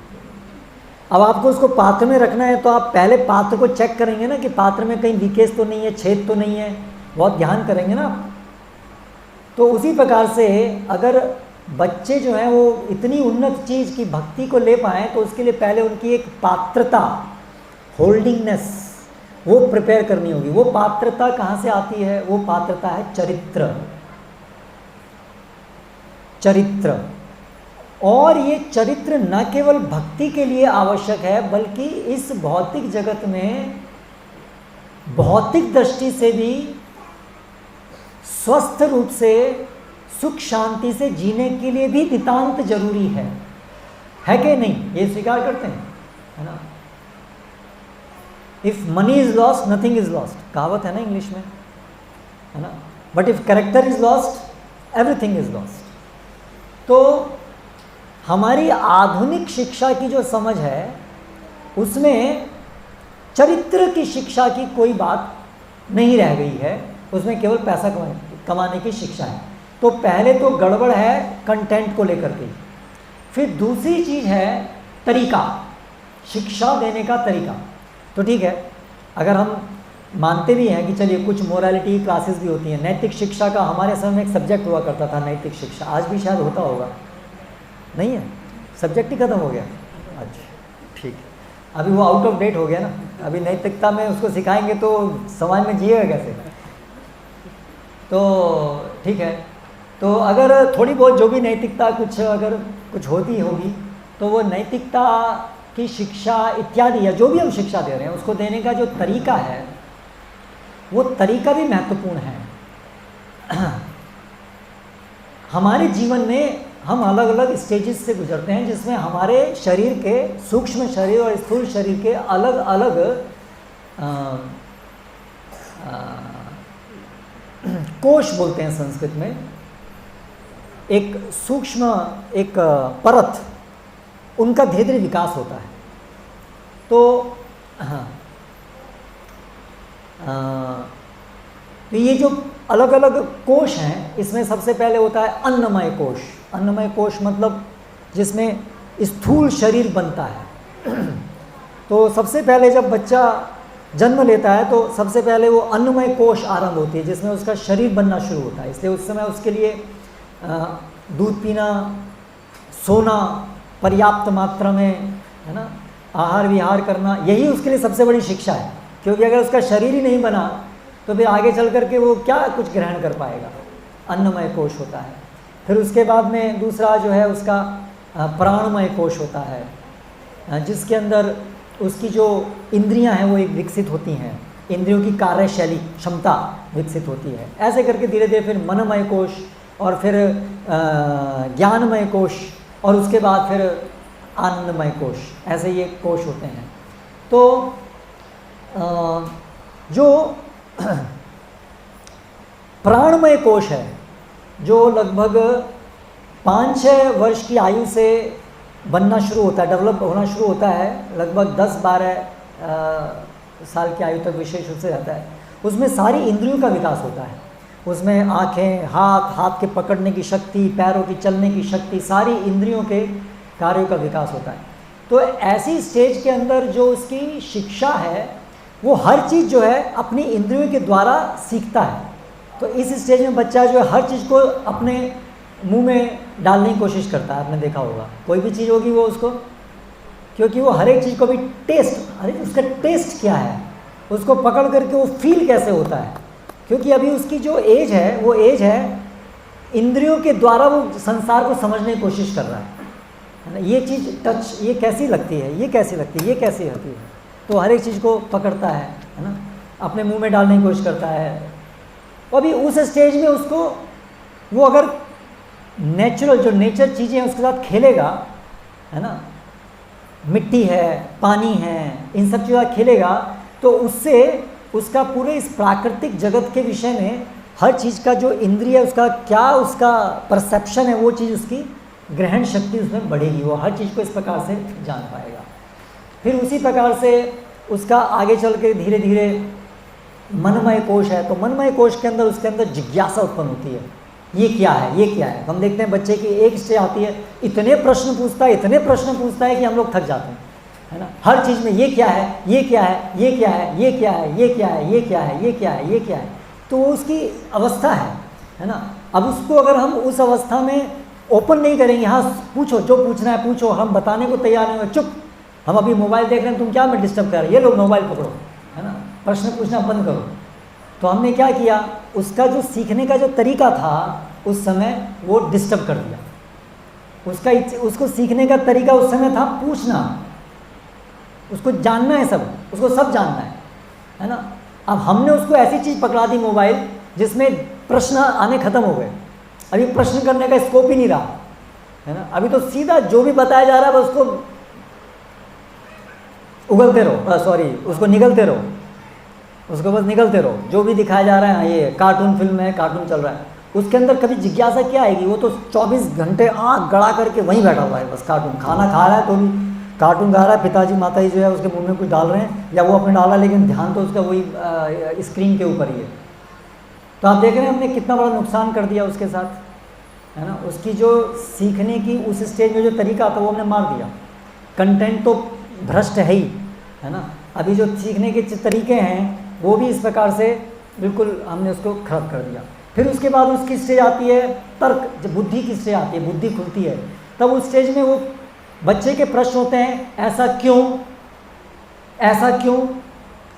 अब आपको उसको पात्र में रखना है तो आप पहले पात्र को चेक करेंगे ना कि पात्र में कहीं लीकेज तो नहीं है, छेद तो नहीं है, बहुत ध्यान करेंगे ना। तो उसी प्रकार से अगर बच्चे जो हैं वो इतनी उन्नत चीज़ की भक्ति को ले पाएँ तो उसके लिए पहले उनकी एक पात्रता, होल्डिंगनेस, वो प्रिपेयर करनी होगी। वो पात्रता कहाँ से आती है? वो पात्रता है चरित्र। चरित्र, और ये चरित्र न केवल भक्ति के लिए आवश्यक है बल्कि इस भौतिक जगत में भौतिक दृष्टि से भी स्वस्थ रूप से सुख शांति से जीने के लिए भी नितांत जरूरी है कि नहीं? ये स्वीकार करते हैं, है ना? If money is lost nothing is lost, कहावत है ना इंग्लिश में, है ना? But if character is lost everything is lost. तो हमारी आधुनिक शिक्षा की जो समझ है उसमें चरित्र की शिक्षा की कोई बात नहीं रह गई है, उसमें केवल पैसा कमाने की शिक्षा है। तो पहले तो गड़बड़ है कंटेंट को लेकर के, फिर दूसरी चीज़ है तरीका, शिक्षा देने का तरीका। तो ठीक है, अगर हम मानते भी हैं कि चलिए कुछ मोरालिटी क्लासेस भी होती हैं, नैतिक शिक्षा का हमारे समय में एक सब्जेक्ट हुआ करता था नैतिक शिक्षा, आज भी शायद होता होगा, नहीं है? सब्जेक्ट ही खत्म हो गया। अच्छा ठीक है, अभी वो आउट ऑफ डेट हो गया ना, अभी नैतिकता में उसको सिखाएंगे तो समाज में जिएगा कैसे? तो ठीक है, तो अगर थोड़ी बहुत जो भी नैतिकता कुछ होती होगी तो वो नैतिकता की शिक्षा इत्यादि या जो भी हम शिक्षा दे रहे हैं उसको देने का जो तरीका है वो तरीका भी महत्वपूर्ण है। हमारे जीवन में हम अलग अलग स्टेजेस से गुजरते हैं जिसमें हमारे शरीर के, सूक्ष्म शरीर और स्थूल शरीर के अलग अलग कोश बोलते हैं संस्कृत में, एक सूक्ष्म एक परत, उनका धीरे धीरे विकास होता है। तो तो ये जो अलग अलग कोश हैं इसमें सबसे पहले होता है अन्नमय कोश। अन्नमय कोश मतलब जिसमें स्थूल शरीर बनता है। तो सबसे पहले जब बच्चा जन्म लेता है तो सबसे पहले वो अन्नमय कोश आरंभ होती है जिसमें उसका शरीर बनना शुरू होता है। इसलिए उस समय उसके लिए दूध पीना, सोना पर्याप्त मात्रा में, है ना, आहार विहार करना, यही उसके लिए सबसे बड़ी शिक्षा है। क्योंकि अगर उसका शरीर ही नहीं बना तो फिर आगे चल करके वो क्या कुछ ग्रहण कर पाएगा। अन्नमय कोश होता है। फिर उसके बाद में दूसरा जो है उसका प्राणमय कोश होता है जिसके अंदर उसकी जो इंद्रियां हैं वो एक विकसित होती हैं, इंद्रियों की कार्यशैली क्षमता विकसित होती है। ऐसे करके धीरे धीरे फिर मनमय कोश और फिर ज्ञानमय कोश और उसके बाद फिर आनंदमय कोश, ऐसे ये कोश होते हैं। तो जो प्राणमय कोश है जो लगभग 5-6 वर्ष की आयु से बनना शुरू होता है, डेवलप होना शुरू होता है, लगभग 10-12 साल की आयु तक विशेष रूप से रहता है। उसमें सारी इंद्रियों का विकास होता है। उसमें आँखें, हाथ के पकड़ने की शक्ति, पैरों की चलने की शक्ति, सारी इंद्रियों के कार्यों का विकास होता है। तो ऐसी स्टेज के अंदर जो उसकी शिक्षा है वो हर चीज़ जो है अपनी इंद्रियों के द्वारा सीखता है। तो इस स्टेज में बच्चा जो है हर चीज़ को अपने मुंह में डालने की कोशिश करता है। आपने देखा होगा कोई भी चीज़ होगी वो उसको, क्योंकि वो हर एक चीज़ को भी टेस्ट, अरे उसका टेस्ट क्या है, उसको पकड़ करके वो फील कैसे होता है। क्योंकि अभी उसकी जो एज है वो एज है इंद्रियों के द्वारा वो संसार को समझने की कोशिश कर रहा है ना। ये चीज़ टच, ये कैसी लगती है, ये कैसी लगती है, ये कैसी होती है, तो हर एक चीज़ को पकड़ता है ना, अपने मुंह में डालने की कोशिश करता है। तो अभी उस स्टेज में उसको वो अगर नेचुरल जो नेचर चीज़ें हैं उसके साथ खेलेगा, है ना, मिट्टी है, पानी है, इन सब चीज़ों खेलेगा तो उससे उसका पूरे इस प्राकृतिक जगत के विषय में हर चीज़ का जो इंद्रिय उसका क्या उसका परसेप्शन है, वो चीज़ उसकी ग्रहण शक्ति उसमें बढ़ेगी, वो हर चीज़ को इस प्रकार से जान पाएगा। फिर उसी प्रकार से उसका आगे चल के धीरे धीरे मनमय कोश है, तो मनमय कोश के अंदर उसके अंदर जिज्ञासा उत्पन्न होती है, ये क्या है, ये क्या है। हम देखते हैं बच्चे की एक स्टेज आती है, इतने प्रश्न पूछता है, इतने प्रश्न पूछता है कि हम लोग थक जाते हैं, है ना। हर चीज़ में ये क्या है, ये क्या है, ये क्या है, ये क्या है, ये क्या है, ये क्या है, ये क्या है, ये क्या है, तो वो उसकी अवस्था है ना। अब उसको अगर हम उस अवस्था में ओपन नहीं करेंगे, हाँ पूछो जो पूछना है पूछो, हम बताने को तैयार नहीं हो, चुप, हम अभी मोबाइल देख रहे हैं, तुम क्या मैं डिस्टर्ब कर रहे हैं, ये लोग मोबाइल पकड़ो, है ना, प्रश्न पूछना बंद करो। तो हमने क्या किया, उसका जो सीखने का जो तरीका था उस समय वो डिस्टर्ब कर दिया। उसको सीखने का तरीका उस समय था पूछना, उसको जानना है सब, उसको सब जानना है ना। अब हमने उसको ऐसी चीज़ पकड़ा दी मोबाइल जिसमें प्रश्न आने खत्म हो गए, अभी प्रश्न करने का स्कोप ही नहीं रहा, है ना। अभी तो सीधा जो भी बताया जा रहा है बस उसको उगलते रहो, सॉरी उसको निगलते रहो, उसको बस निकलते रहो, जो भी दिखाया जा रहा है, ये कार्टून फिल्म है, कार्टून चल रहा है, उसके अंदर कभी जिज्ञासा क्या आएगी। वो तो 24 घंटे आँख गड़ा करके वहीं बैठा हुआ है, बस कार्टून, खाना खा रहा है तो भी कार्टून खा रहा है, पिताजी माताजी जो है उसके मुंह में कुछ डाल रहे हैं या वो अपने डाला, लेकिन ध्यान तो उसका वही स्क्रीन के ऊपर ही है। तो आप देख रहे हैं हमने कितना बड़ा नुकसान कर दिया उसके साथ, है ना। उसकी जो सीखने की उस स्टेज में जो तरीका था वो हमने मार दिया। कंटेंट तो भ्रष्ट है ही, है ना। अभी जो सीखने के तरीके हैं वो भी इस प्रकार से बिल्कुल हमने उसको खराब कर दिया। फिर उसके बाद उसकी स्टेज आती है तर्क, जब बुद्धि की स्टेज आती है, बुद्धि खुलती है, तब उस स्टेज में वो बच्चे के प्रश्न होते हैं, ऐसा क्यों, ऐसा क्यों।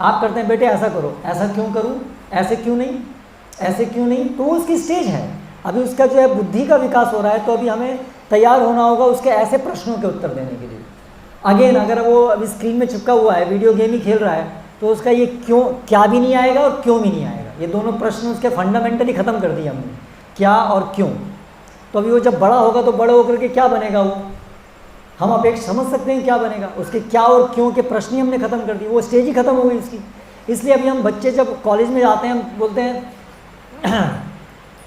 आप करते हैं बेटे ऐसा करो, ऐसा क्यों करूं, ऐसे क्यों नहीं, ऐसे क्यों नहीं, तो वो उसकी स्टेज है। अभी उसका जो है बुद्धि का विकास हो रहा है, तो अभी हमें तैयार होना होगा उसके ऐसे प्रश्नों के उत्तर देने के लिए। अगेन अगर वो अभी स्क्रीन में चिपका हुआ है, वीडियो गेम ही खेल रहा है, तो उसका ये क्यों, क्या भी नहीं आएगा और क्यों भी नहीं आएगा, ये दोनों प्रश्न उसके फंडामेंटली ख़त्म कर दिए हमने, क्या और क्यों। तो अभी वो जब बड़ा होगा तो बड़े होकर के क्या बनेगा, वो हम अपेक्षा समझ सकते हैं क्या बनेगा, उसके क्या और क्यों के प्रश्न ही हमने ख़त्म कर दिए, वो स्टेज ही ख़त्म हो गई उसकी। इसलिए अभी हम बच्चे जब कॉलेज में जाते हैं, हम बोलते हैं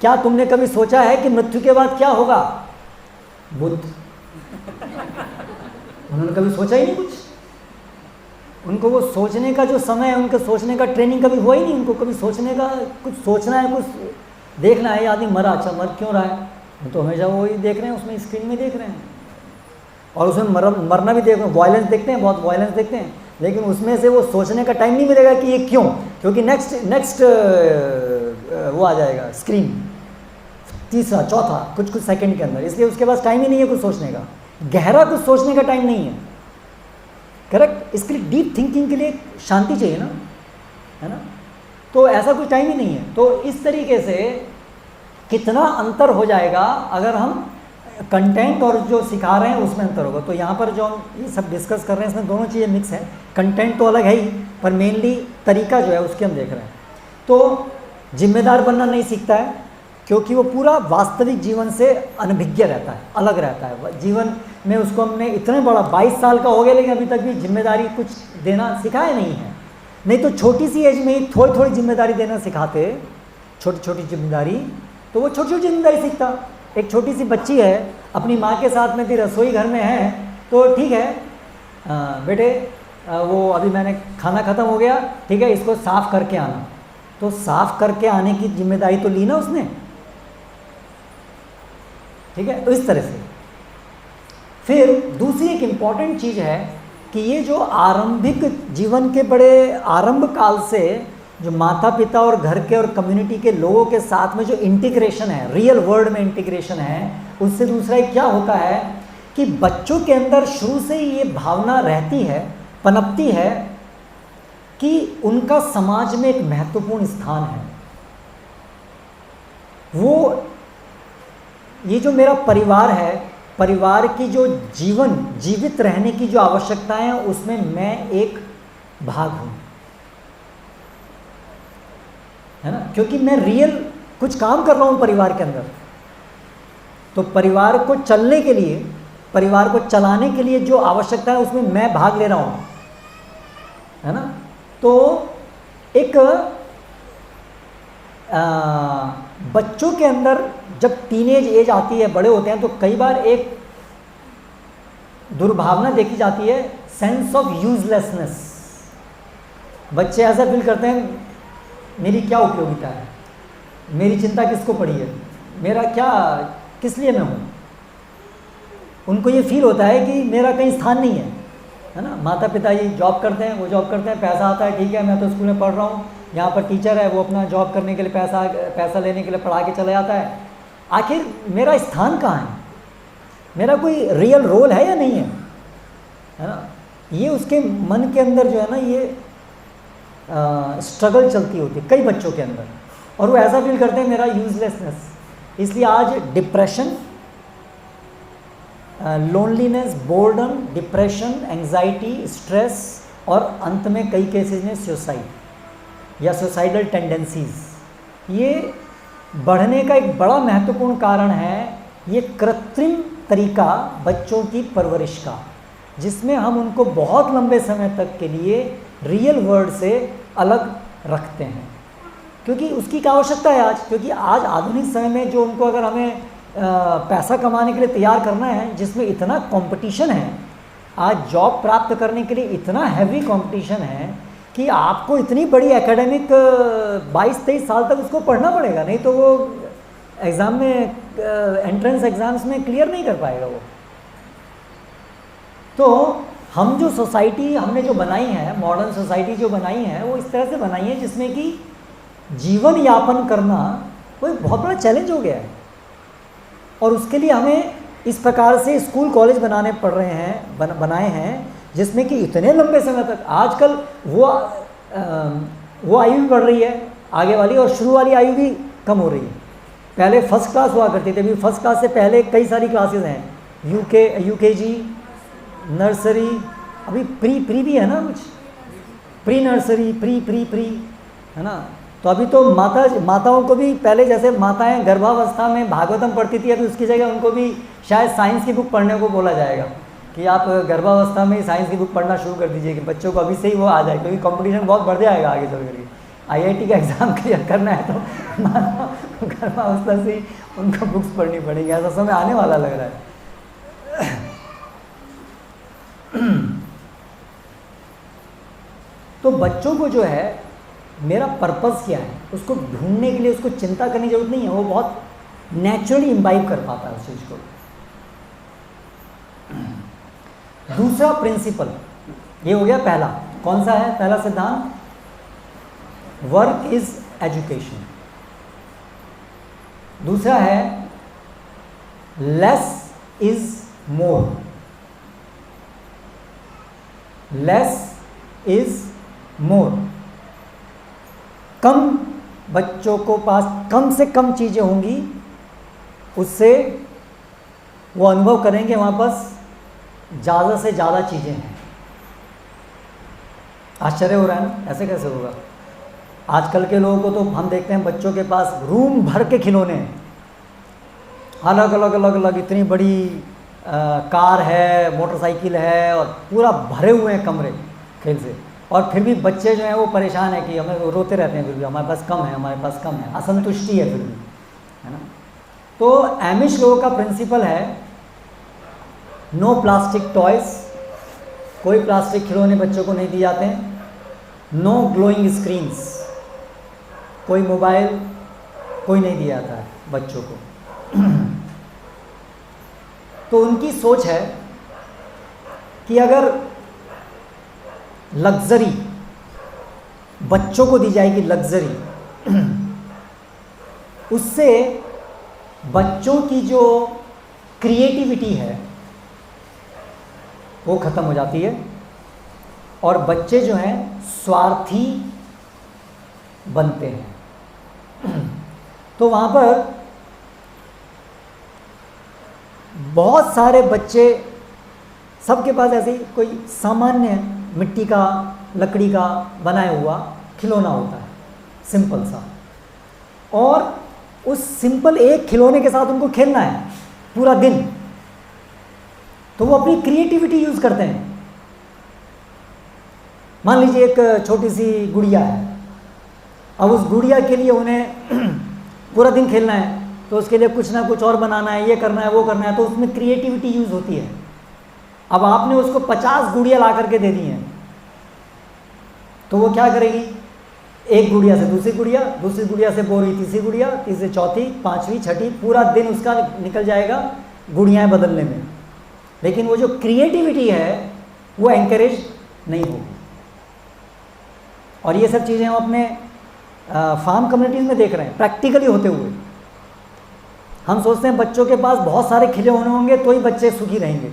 क्या तुमने कभी सोचा है कि मृत्यु के बाद क्या होगा। बुद्ध उन्होंने कभी सोचा ही नहीं कुछ, उनको वो सोचने का जो समय है, उनके सोचने का ट्रेनिंग कभी हुआ ही नहीं, उनको कभी सोचने का, कुछ सोचना है, कुछ देखना है। आदमी मरा, अच्छा मर क्यों रहा है, तो हमेशा वही देख रहे हैं, उसमें स्क्रीन में देख रहे हैं, और उसमें मरना भी देख रहे हैं, वायलेंस देखते हैं, बहुत वायलेंस देखते हैं, लेकिन उसमें से वो सोचने का टाइम नहीं मिलेगा कि ये क्यों, क्योंकि नेक्स्ट वो आ जाएगा स्क्रीन, तीसरा चौथा कुछ सेकंड के अंदर, इसलिए उसके पास टाइम ही नहीं है कुछ सोचने का, गहरा कुछ सोचने का टाइम नहीं है। करेक्ट, इसके लिए डीप थिंकिंग के लिए शांति चाहिए ना, है ना, तो ऐसा कुछ टाइम ही नहीं है। तो इस तरीके से कितना अंतर हो जाएगा अगर हम कंटेंट और जो सिखा रहे हैं उसमें अंतर होगा। तो यहाँ पर जो हम ये सब डिस्कस कर रहे हैं इसमें दोनों चीज़ें मिक्स हैं, कंटेंट तो अलग है ही, पर मेनली तरीका जो है उसके हम देख रहे हैं। तो जिम्मेदार बनना नहीं सीखता है, क्योंकि वो पूरा वास्तविक जीवन से अनभिज्ञ रहता है, अलग रहता है। जीवन में उसको हमने इतने बड़ा 22 साल का हो गया, लेकिन अभी तक भी जिम्मेदारी कुछ देना सिखाया नहीं है। नहीं तो छोटी सी एज में ही थोड़ी थोड़ी जिम्मेदारी देना सिखाते, छोटी छोटी जिम्मेदारी, तो वो छोटी छोटी जिम्मेदारी सीखता। एक छोटी सी बच्ची है, अपनी माँ के साथ में भी रसोई घर में है, तो ठीक है बेटे वो अभी मैंने खाना ख़त्म हो गया, ठीक है इसको साफ़ करके आना, तो साफ़ करके आने की जिम्मेदारी तो ली ना उसने, ठीक है। तो इस तरह से फिर दूसरी एक इम्पॉर्टेंट चीज़ है कि ये जो आरंभिक जीवन के बड़े आरंभ काल से जो माता पिता और घर के और कम्युनिटी के लोगों के साथ में जो इंटीग्रेशन है, रियल वर्ल्ड में इंटीग्रेशन है, उससे दूसरा क्या होता है कि बच्चों के अंदर शुरू से ही ये भावना रहती है, पनपती है कि उनका समाज में एक महत्वपूर्ण स्थान है। वो ये जो मेरा परिवार है, परिवार की जो जीवित रहने की जो आवश्यकताएं हैं, उसमें मैं एक भाग हूँ, है ना, क्योंकि मैं रियल कुछ काम कर रहा हूँ परिवार के अंदर। तो परिवार को चलने के लिए परिवार को चलाने के लिए जो आवश्यकता है उसमें मैं भाग ले रहा हूँ, है ना। तो एक बच्चों के अंदर जब टीनेज एज आती है, बड़े होते हैं, तो कई बार एक दुर्भावना देखी जाती है, सेंस ऑफ यूजलेसनेस। बच्चे ऐसा फील करते हैं मेरी क्या उपयोगिता है, मेरी चिंता किसको पड़ी है, मेरा क्या, किस लिए मैं हूँ। उनको ये फील होता है कि मेरा कहीं स्थान नहीं है ना। माता पिता ये जॉब करते हैं, वो जॉब करते हैं, पैसा आता है, ठीक है, मैं तो स्कूल में पढ़ रहा हूँ, यहाँ पर टीचर है, वो अपना जॉब करने के लिए पैसा लेने के लिए पढ़ा के चला जाता है। आखिर मेरा स्थान कहाँ है, मेरा कोई रियल रोल है या नहीं है ना। ये उसके मन के अंदर जो है ना, ये स्ट्रगल चलती होती है कई बच्चों के अंदर, और वो ऐसा फील करते हैं मेरा यूजलेसनेस। इसलिए आज depression, loneliness, boredom, depression, anxiety, stress, और अंत में कई केसेस में सुसाइड या सुसाइडल टेंडेंसीज, ये बढ़ने का एक बड़ा महत्वपूर्ण कारण है। ये कृत्रिम तरीका बच्चों की परवरिश का, जिसमें हम उनको बहुत लंबे समय तक के लिए रियल वर्ल्ड से अलग रखते हैं, क्योंकि उसकी क्या आवश्यकता है आज। क्योंकि आज आधुनिक समय में जो उनको अगर हमें पैसा कमाने के लिए तैयार करना है, जिसमें इतना कंपटीशन है, आज जॉब प्राप्त करने के लिए इतना हैवी कंपटीशन है कि आपको इतनी बड़ी एकेडमिक 22-23 साल तक उसको पढ़ना पड़ेगा, नहीं तो वो एग्ज़ाम में, एंट्रेंस एग्ज़ाम्स में क्लियर नहीं कर पाएगा वो। तो हम जो सोसाइटी हमने जो बनाई है, मॉडर्न सोसाइटी जो बनाई है, वो इस तरह से बनाई है जिसमें कि जीवन यापन करना कोई बहुत बड़ा चैलेंज हो गया है। और उसके लिए हमें इस प्रकार से स्कूल कॉलेज बनाने पड़ रहे हैं, बनाए हैं, जिसमें कि इतने लंबे समय तक, आजकल वो आयु भी बढ़ रही है आगे वाली, और शुरू वाली आयु भी कम हो रही है। पहले फर्स्ट क्लास हुआ करती थी, अभी फर्स्ट क्लास से पहले कई सारी क्लासेस हैं, यूकेजी, नर्सरी, अभी प्री भी है ना, कुछ प्री नर्सरी, प्री है ना। तो अभी तो माताओं को भी, पहले जैसे माताएं गर्भावस्था में भागवतम पढ़ती थी, अभी उसकी जगह उनको भी शायद साइंस की बुक पढ़ने को बोला जाएगा कि आप गर्भावस्था में साइंस की बुक पढ़ना शुरू कर दीजिए, कि बच्चों को अभी से ही वो आ जाए, क्योंकि कंपटीशन बहुत बढ़ जाएगा आगे चल करके। IIT का एग्ज़ाम क्लियर करना है तो गर्भावस्था से ही उनको बुक्स पढ़नी पड़ेगी, ऐसा समय आने वाला लग रहा है। तो बच्चों को जो है, मेरा पर्पस क्या है, उसको ढूंढने के लिए उसको चिंता करने की जरूरत नहीं है, वो बहुत नेचुरली इम्बाइब कर पाता है उस चीज़ को। दूसरा प्रिंसिपल, ये हो गया पहला, कौन सा है पहला सिद्धांत, वर्क इज एजुकेशन। दूसरा है less is more, less is more. कम बच्चों को पास कम से कम चीज़ें होंगी, उससे वो अनुभव करेंगे वहाँ पास ज़्यादा से ज़्यादा चीज़ें हैं। आश्चर्य हो रहा है ना, ऐसे कैसे होगा। आजकल के लोगों को तो हम देखते हैं बच्चों के पास रूम भर के खिलौने हैं, अलग अलग इतनी बड़ी कार है, मोटरसाइकिल है, और पूरा भरे हुए हैं कमरे खेल से, और फिर भी बच्चे जो हैं वो परेशान है कि हमें रोते रहते हैं, फिर भी हमारे पास कम है, हमारे पास कम है, असंतुष्टि है फिर भी, है ना। तो एमिश लोगों का प्रिंसिपल है नो प्लास्टिक टॉयज़, कोई प्लास्टिक खिलौने बच्चों को नहीं दिए जाते हैं। नो ग्लोइंग स्क्रीन्स, कोई मोबाइल कोई नहीं दिया जाता है बच्चों को। तो उनकी सोच है कि अगर लग्जरी बच्चों को दी जाएगी, लग्जरी, उससे बच्चों की जो क्रिएटिविटी है वो ख़त्म हो जाती है, और बच्चे जो हैं स्वार्थी बनते हैं। तो वहाँ पर बहुत सारे बच्चे, सबके पास ऐसे कोई सामान्य मिट्टी का, लकड़ी का बनाया हुआ खिलौना होता है, सिंपल सा, और उस सिंपल एक खिलौने के साथ उनको खेलना है पूरा दिन। तो वो अपनी क्रिएटिविटी यूज़ करते हैं। मान लीजिए एक छोटी सी गुड़िया है, अब उस गुड़िया के लिए उन्हें पूरा दिन खेलना है, तो उसके लिए कुछ ना कुछ और बनाना है, ये करना है, वो करना है, तो उसमें क्रिएटिविटी यूज़ होती है। अब आपने उसको 50 गुड़िया ला करके दे दी हैं, तो वो क्या करेगी? एक गुड़िया से दूसरी गुड़िया से बोर हुई तीसरी गुड़िया, तीसरी चौथी, पांचवी, छठी, पूरा दिन उसका निकल जाएगा गुड़ियाएँ बदलने में। लेकिन वो जो क्रिएटिविटी है वो एंकरेज नहीं होगी। और ये सब चीज़ें हम अपने फार्म कम्युनिटीज़ में देख रहे हैं प्रैक्टिकली होते हुए। हम सोचते हैं बच्चों के पास बहुत सारे खिलौने होंगे तो ही बच्चे सुखी रहेंगे।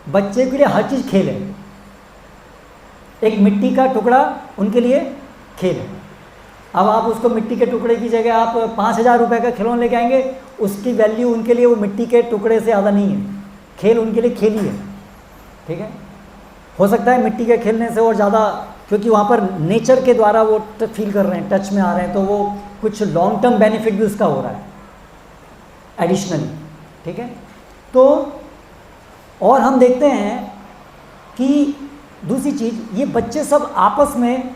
बच्चे के लिए हर चीज़ खेल है। एक मिट्टी का टुकड़ा उनके लिए खेल है। अब आप उसको मिट्टी के टुकड़े की जगह आप 5,000 रुपये का खिलौना लेके आएंगे, उसकी वैल्यू उनके लिए वो मिट्टी के टुकड़े से ज़्यादा नहीं है। खेल उनके लिए खेल ही है, ठीक है। हो सकता है मिट्टी के खेलने से और ज़्यादा, क्योंकि वहाँ पर नेचर के द्वारा वो फील कर रहे हैं, टच में आ रहे हैं, तो वो कुछ लॉन्ग टर्म बेनिफिट भी उसका हो रहा है एडिशनली, ठीक है। तो और हम देखते हैं कि दूसरी चीज़, ये बच्चे सब आपस में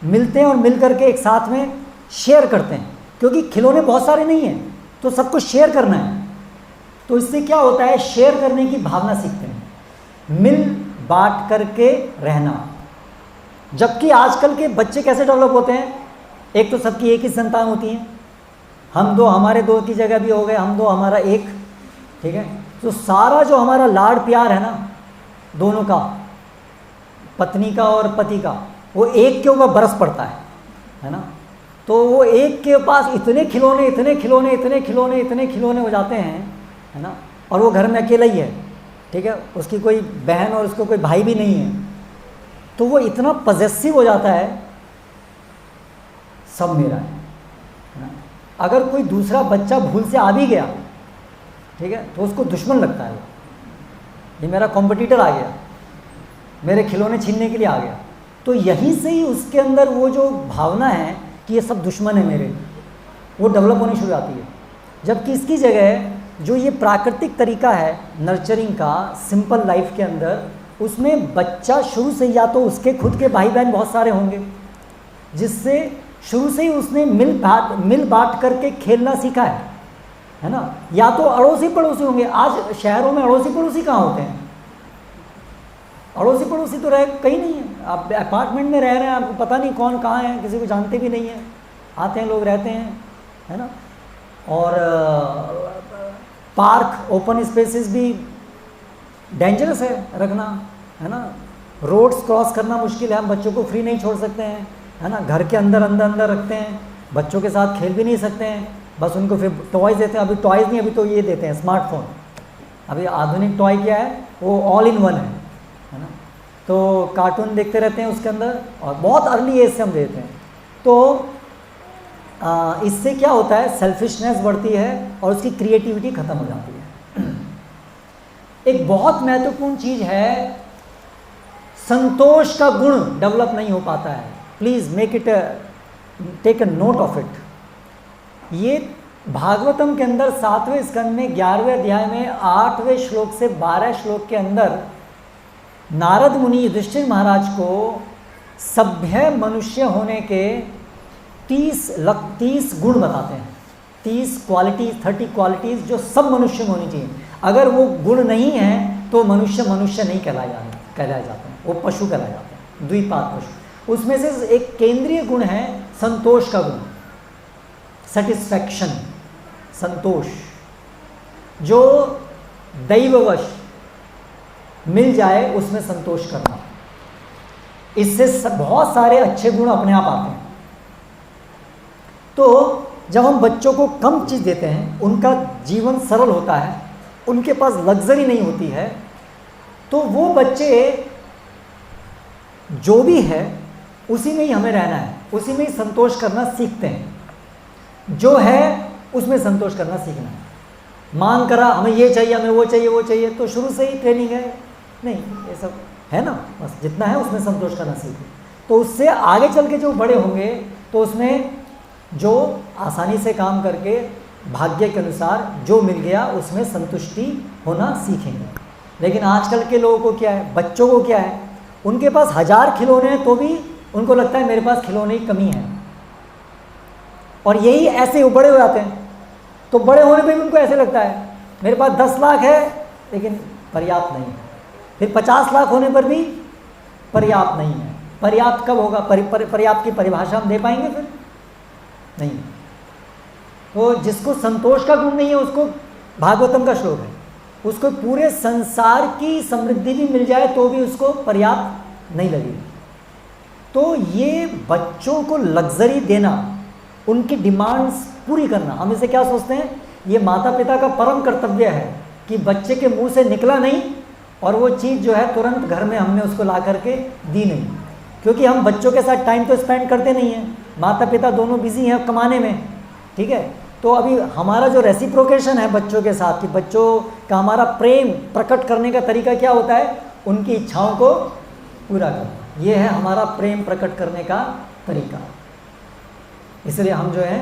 मिलते हैं और मिल करके एक साथ में शेयर करते हैं, क्योंकि खिलौने बहुत सारे नहीं हैं तो सबको शेयर करना है। तो इससे क्या होता है, शेयर करने की भावना सीखते हैं, मिल बांट करके रहना। जबकि आजकल के बच्चे कैसे डेवलप होते हैं, एक तो सबकी एक ही संतान होती है, हम दो, हमारे दो की जगह भी हो गए, हम दो हमारा एक, ठीक है। तो सारा जो हमारा लाड प्यार है ना दोनों का, पत्नी का और पति का, वो एक के ऊपर बरस पड़ता है ना। तो वो एक के पास इतने खिलौने हो जाते हैं, है ना। और वो घर में अकेला ही है, ठीक है, उसकी कोई बहन और उसको कोई भाई भी नहीं है। तो वो इतना पजेसिव हो जाता है, सब मेरा है ना। अगर कोई दूसरा बच्चा भूल से आ भी गया, ठीक है, तो उसको दुश्मन लगता है, ये मेरा कॉम्पिटिटर आ गया, मेरे खिलौने छीनने के लिए आ गया। तो यहीं से ही उसके अंदर वो जो भावना है कि ये सब दुश्मन है मेरे, वो डेवलप होनी शुरू हो जाती है। जबकि इसकी जगह जो ये प्राकृतिक तरीका है नर्चरिंग का सिंपल लाइफ के अंदर, उसमें बच्चा शुरू से या तो उसके खुद के भाई बहन बहुत सारे होंगे, जिससे शुरू से ही उसने मिल बांट करके खेलना सीखा है ना। या तो अड़ोसी पड़ोसी होंगे। आज शहरों में अड़ोसी पड़ोसी कहाँ होते हैं? अड़ोसी पड़ोसी तो कहीं नहीं है। आप अपार्टमेंट में रह रहे हैं, आपको पता नहीं कौन कहाँ है, किसी को जानते भी नहीं है, आते हैं लोग, रहते हैं, है ना। और पार्क, ओपन स्पेसेस भी डेंजरस है रखना, है ना। रोड्स क्रॉस करना मुश्किल है, हम बच्चों को फ्री नहीं छोड़ सकते हैं, है ना। घर के अंदर रखते हैं, बच्चों के साथ खेल भी नहीं सकते हैं, बस उनको फिर टॉयज़ देते हैं। अभी टॉयज़ नहीं, अभी तो ये देते हैं स्मार्टफोन। अभी आधुनिक टॉय क्या है, वो ऑल इन वन है ना। तो कार्टून देखते रहते हैं उसके अंदर, और बहुत अर्ली एज से हम देते हैं। तो इससे क्या होता है, सेल्फिशनेस बढ़ती है और उसकी क्रिएटिविटी ख़त्म हो जाती है। एक बहुत महत्वपूर्ण चीज़ है, संतोष का गुण डेवलप नहीं हो पाता है। Please make it, take a note of it. ये भागवतम के अंदर 7वें स्कंद में 11वें अध्याय में 8वें श्लोक से 12 श्लोक के अंदर नारद मुनि युधिष्ठिर महाराज को सभ्य मनुष्य होने के 30 गुण बताते हैं। 30 क्वालिटीज़ जो सब मनुष्य में होनी चाहिए। अगर वो गुण नहीं है तो मनुष्य नहीं कहलाए जाते हैं, वो पशु कहलाए जाते हैं, द्विपाद पशु। उसमें से एक केंद्रीय गुण है संतोष का गुण, सेटिस्फैक्शन, संतोष, जो दैववश मिल जाए उसमें संतोष करना। इससे बहुत सारे अच्छे गुण अपने आप आते हैं। तो जब हम बच्चों को कम चीज़ देते हैं, उनका जीवन सरल होता है, उनके पास लग्जरी नहीं होती है, तो वो बच्चे जो भी है उसी में ही हमें रहना है, उसी में ही संतोष करना सीखते हैं। जो है उसमें संतोष करना सीखना है। मांग करा हमें ये चाहिए, हमें वो चाहिए, तो शुरू से ही ट्रेनिंग है, नहीं ये सब है ना, बस जितना है उसमें संतोष करना सीखें। तो उससे आगे चल के जो बड़े होंगे तो उसमें जो आसानी से काम करके भाग्य के अनुसार जो मिल गया उसमें संतुष्टि होना सीखेंगे। लेकिन आजकल के लोगों को क्या है, बच्चों को क्या है, उनके पास 1000 खिलौने हैं तो भी उनको लगता है मेरे पास खिलौने की कमी है, और यही ऐसे वो बड़े हो जाते हैं। तो बड़े होने पे भी उनको ऐसे लगता है मेरे पास 10 लाख है लेकिन पर्याप्त नहीं है, फिर 50 लाख होने पर भी पर्याप्त नहीं है। पर्याप्त कब होगा? पर्याप्त की परिभाषा हम दे पाएंगे फिर? नहीं। तो जिसको संतोष का गुण नहीं है उसको, भागवतम का श्लोक है, उसको पूरे संसार की समृद्धि भी मिल जाए तो भी उसको पर्याप्त नहीं लगेगी। तो ये बच्चों को लग्जरी देना, उनकी डिमांड्स पूरी करना, हम इसे क्या सोचते हैं, ये माता पिता का परम कर्तव्य है कि बच्चे के मुंह से निकला नहीं और वो चीज़ जो है तुरंत घर में हमने उसको ला करके दी नहीं, क्योंकि हम बच्चों के साथ टाइम तो स्पेंड करते नहीं हैं, माता पिता दोनों बिजी हैं कमाने में, ठीक है। तो अभी हमारा जो रेसिप्रोकेशन है बच्चों के साथ, कि बच्चों का हमारा प्रेम प्रकट करने का तरीका क्या होता है, उनकी इच्छाओं को पूरा करना, ये है हमारा प्रेम प्रकट करने का तरीका। इसलिए हम जो है,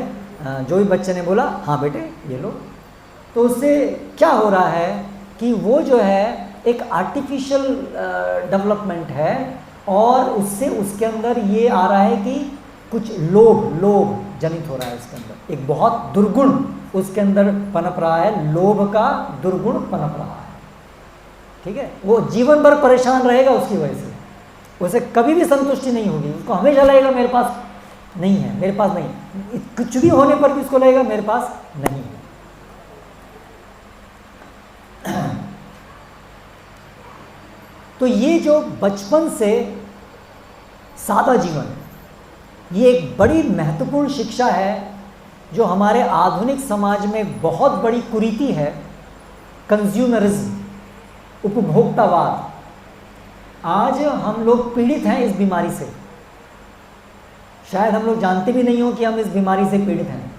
जो भी बच्चे ने बोला हाँ बेटे ये लो, तो उससे क्या हो रहा है कि वो जो है एक आर्टिफिशियल डेवलपमेंट है, और उससे उसके अंदर ये आ रहा है कि कुछ लोभ जनित हो रहा है उसके अंदर, एक बहुत दुर्गुण उसके अंदर पनप रहा है, लोभ का दुर्गुण पनप रहा है, ठीक है। वो जीवन भर परेशान रहेगा उसकी वजह से, उसे कभी भी संतुष्टि नहीं होगी, उसको हमेशा लगेगा मेरे पास नहीं है, मेरे पास नहीं, कुछ भी होने पर भी उसको लगेगा मेरे पास नहीं है। तो ये जो बचपन से सादा जीवन, ये एक बड़ी महत्वपूर्ण शिक्षा है जो हमारे आधुनिक समाज में बहुत बड़ी कुरीति है, कंज्यूमरिज्म, उपभोक्तावाद। आज हम लोग पीड़ित हैं इस बीमारी से, शायद हम लोग जानते भी नहीं हो कि हम इस बीमारी से पीड़ित हैं,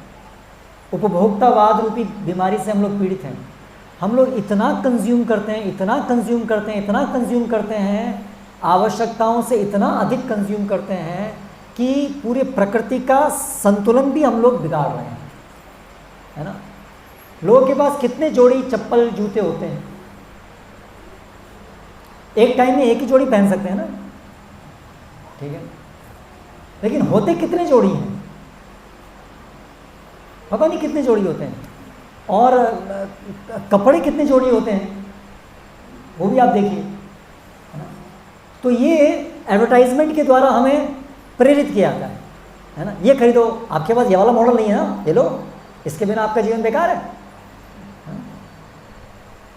उपभोक्तावाद रूपी बीमारी से हम लोग पीड़ित हैं। हम लोग इतना कंज्यूम करते हैं, इतना कंज्यूम करते हैं, इतना कंज्यूम करते हैं, आवश्यकताओं से इतना अधिक कंज्यूम करते हैं कि पूरे प्रकृति का संतुलन भी हम लोग बिगाड़ रहे हैं, है ना। लोगों के पास कितने जोड़ी चप्पल जूते होते हैं, एक टाइम में एक ही जोड़ी पहन सकते हैं ना, ठीक है, लेकिन होते कितने जोड़ी हैं, पता नहीं कितने जोड़ी होते हैं, और कपड़े कितने जोड़ी होते हैं वो भी आप देखिए, है ना। तो ये एडवर्टाइजमेंट के द्वारा हमें प्रेरित किया जाता है ना, ये खरीदो, आपके पास ये वाला मॉडल नहीं है ना, ये लो, इसके बिना आपका जीवन बेकार है।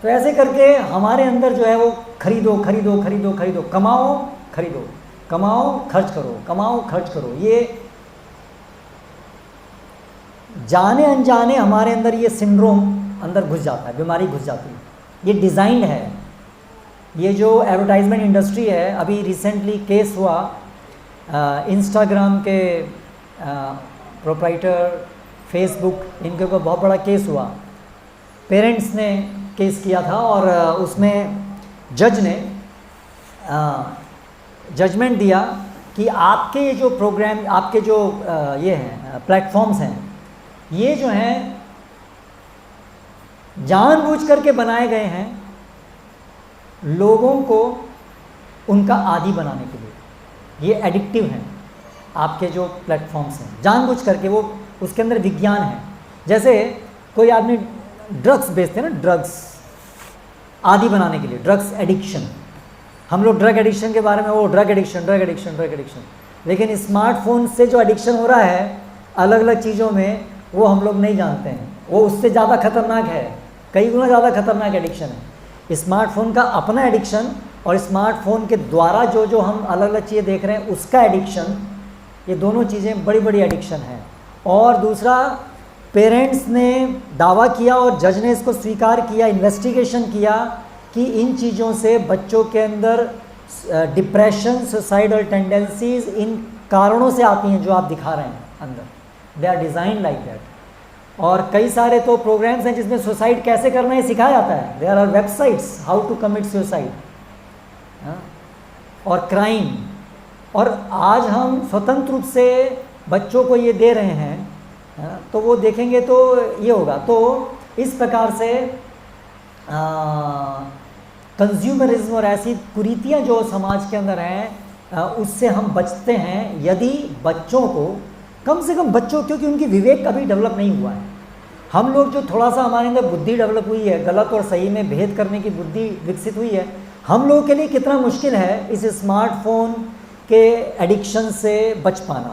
तो ऐसे करके हमारे अंदर जो है वो खरीदो खरीदो खरीदो खरीदो, कमाओ खरीदो, कमाओ खर्च करो, कमाओ खर्च करो, ये जाने अनजाने हमारे अंदर ये सिंड्रोम अंदर घुस जाता है, बीमारी घुस जाती है, ये डिज़ाइंड है। ये जो एडवर्टाइजमेंट इंडस्ट्री है, अभी रिसेंटली केस हुआ इंस्टाग्राम के प्रोप्राइटर, फेसबुक, इनके ऊपर बहुत बड़ा केस हुआ। पेरेंट्स ने केस किया था और उसमें जज ने जजमेंट दिया कि आपके ये जो प्रोग्राम, आपके जो ये हैं प्लेटफॉर्म्स हैं, ये जो हैं जानबूझ करके बनाए गए हैं लोगों को उनका आदी बनाने के लिए। ये एडिक्टिव हैं आपके जो प्लेटफॉर्म्स हैं, जानबूझ करके, वो उसके अंदर विज्ञान है। जैसे कोई आदमी ड्रग्स बेचते हैं ना, ड्रग्स आदी बनाने के लिए, ड्रग्स एडिक्शन, हम लोग ड्रग एडिक्शन के बारे में, वो drug addiction drug addiction drug addiction, लेकिन स्मार्टफोन से जो एडिक्शन हो रहा है अलग अलग चीज़ों में, वो हम लोग नहीं जानते हैं, वो उससे ज़्यादा खतरनाक है, कई गुना ज़्यादा खतरनाक एडिक्शन है। स्मार्टफोन का अपना एडिक्शन और स्मार्टफोन के द्वारा जो जो हम अलग अलग चीज़ें देख रहे हैं उसका एडिक्शन, ये दोनों चीज़ें बड़ी बड़ी एडिक्शन है। और दूसरा, पेरेंट्स ने दावा किया और जज ने इसको स्वीकार किया, इन्वेस्टिगेशन किया कि इन चीज़ों से बच्चों के अंदर डिप्रेशन, सुसाइडल टेंडेंसीज इन कारणों से आती हैं जो आप दिखा रहे हैं अंदर, they are design like that. और कई सारे तो प्रोग्राम्स हैं जिसमें सुसाइड कैसे करना है सिखाया जाता है, there are websites how to commit suicide और क्राइम। और आज हम स्वतंत्र रूप से बच्चों को ये दे रहे हैं, है ना। तो वो देखेंगे तो ये होगा। तो इस प्रकार से कंज्यूमरिज्म और ऐसी कुरीतियाँ जो समाज के अंदर हैं उससे हम बचते हैं यदि बच्चों को, कम से कम बच्चों, क्योंकि उनकी विवेक कभी डेवलप नहीं हुआ है। हम लोग जो थोड़ा सा हमारे अंदर बुद्धि डेवलप हुई है, गलत और सही में भेद करने की बुद्धि विकसित हुई है, हम लोगों के लिए कितना मुश्किल है इस स्मार्टफोन के एडिक्शन से बच पाना।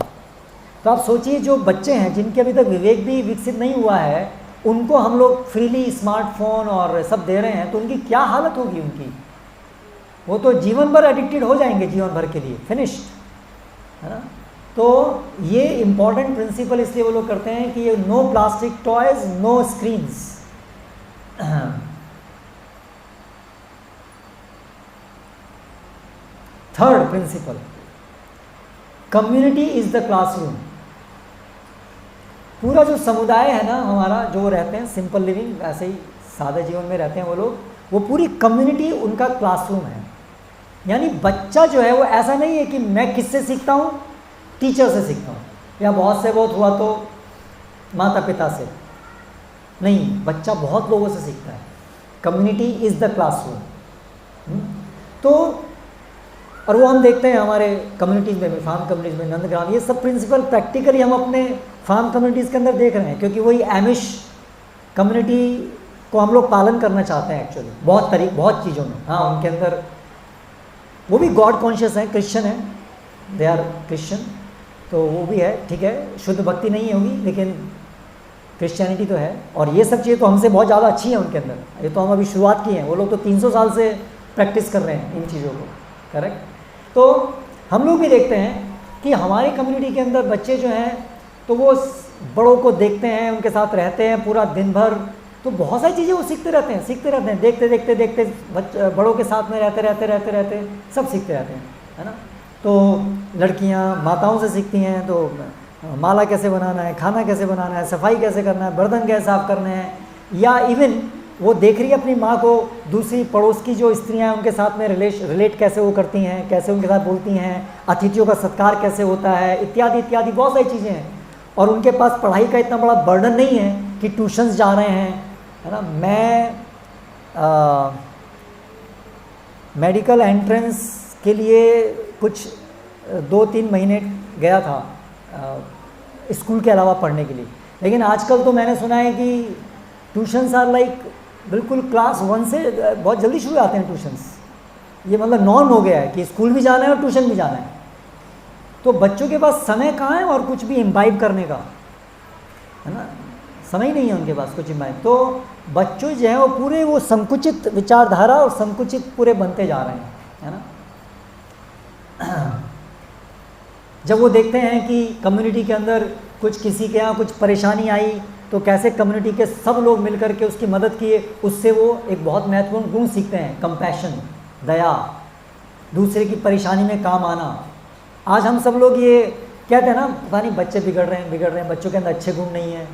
तो आप सोचिए जो बच्चे हैं जिनके अभी तक विवेक भी विकसित नहीं हुआ है, उनको हम लोग फ्रीली स्मार्टफोन और सब दे रहे हैं, तो उनकी क्या हालत होगी उनकी। वो तो जीवन भर एडिक्टेड हो जाएंगे, जीवन भर के लिए फिनिश्ड, है ना। तो ये इम्पॉर्टेंट प्रिंसिपल इसलिए वो लोग करते हैं कि ये no plastic toys, no screens. Third principle, community is the classroom. पूरा जो समुदाय है ना हमारा, जो रहते हैं सिंपल लिविंग, ऐसे ही सादा जीवन में रहते हैं वो लोग, वो पूरी कम्युनिटी उनका क्लासरूम है। यानी बच्चा जो है वो ऐसा नहीं है कि मैं किससे सीखता हूँ, टीचर से सीखता हूँ, या बहुत से बहुत हुआ तो माता पिता से। नहीं, बच्चा बहुत लोगों से सीखता है। Community is the classroom. तो और वो हम देखते हैं हमारे कम्युनिटीज़ में, फार्म कम्युनिटीज़ में, नंदग्राम, ये सब प्रिंसिपल प्रैक्टिकली हम अपने फार्म कम्युनिटीज़ के अंदर देख रहे हैं, क्योंकि वही एमिश कम्युनिटी को हम लोग पालन करना चाहते हैं एक्चुअली बहुत चीज़ों में। हाँ, उनके अंदर वो भी गॉड कॉन्शियस हैं, क्रिश्चियन हैं, दे आर क्रिश्चियन, तो वो भी है, ठीक है, शुद्ध भक्ति नहीं होगी लेकिन क्रिश्चियनिटी तो है। और ये सब चीज़ें तो हमसे बहुत ज़्यादा अच्छी हैं उनके अंदर। ये तो हम अभी शुरुआत की हैं, वो लोग तो 300 साल से प्रैक्टिस कर रहे हैं इन चीज़ों को, करेक्ट। तो हम लोग भी देखते हैं कि हमारी कम्युनिटी के अंदर बच्चे जो हैं तो वो बड़ों को देखते हैं, उनके साथ रहते हैं पूरा दिन भर, तो बहुत सारी चीज़ें वो सीखते रहते हैं, देखते बड़ों के साथ में रहते सब सीखते रहते हैं, है ना। तो लड़कियां माताओं से सीखती हैं, तो माला कैसे बनाना है, खाना कैसे बनाना है, सफाई कैसे करना है, बर्तन कैसे साफ करने हैं, या इवन वो देख रही है अपनी माँ को दूसरी पड़ोस की जो स्त्रियां हैं उनके साथ में रिलेट कैसे वो करती हैं, कैसे उनके साथ बोलती हैं, अतिथियों का सत्कार कैसे होता है, इत्यादि इत्यादि बहुत सारी चीज़ें हैं। और उनके पास पढ़ाई का इतना बड़ा बर्डन नहीं है कि ट्यूशन्स जा रहे हैं, है ना। मैं मेडिकल एंट्रेंस के लिए कुछ 2-3 महीने गया था स्कूल के अलावा पढ़ने के लिए, लेकिन आजकल तो मैंने सुना है कि ट्यूशन्स आर लाइक बिल्कुल क्लास 1 से बहुत जल्दी शुरू आते हैं ट्यूशन्स। ये मतलब नॉर्म हो गया है कि स्कूल भी जाना है और ट्यूशन भी जाना है। तो बच्चों के पास समय कहाँ है और कुछ भी इम्बाइब करने का, है ना, समय ही नहीं है उनके पास कुछ इम्बाइब। तो बच्चों जो हैं वो पूरे वो संकुचित विचारधारा और संकुचित पूरे बनते जा रहे हैं, है ना। जब वो देखते हैं कि कम्युनिटी के अंदर कुछ किसी के यहाँ कुछ परेशानी आई तो कैसे कम्युनिटी के सब लोग मिलकर के उसकी मदद किए, उससे वो एक बहुत महत्वपूर्ण गुण सीखते हैं, कंपैशन, दया, दूसरे की परेशानी में काम आना। आज हम सब लोग ये कहते हैं ना, पता नहीं बच्चे बिगड़ रहे हैं, बच्चों के अंदर अच्छे गुण नहीं हैं।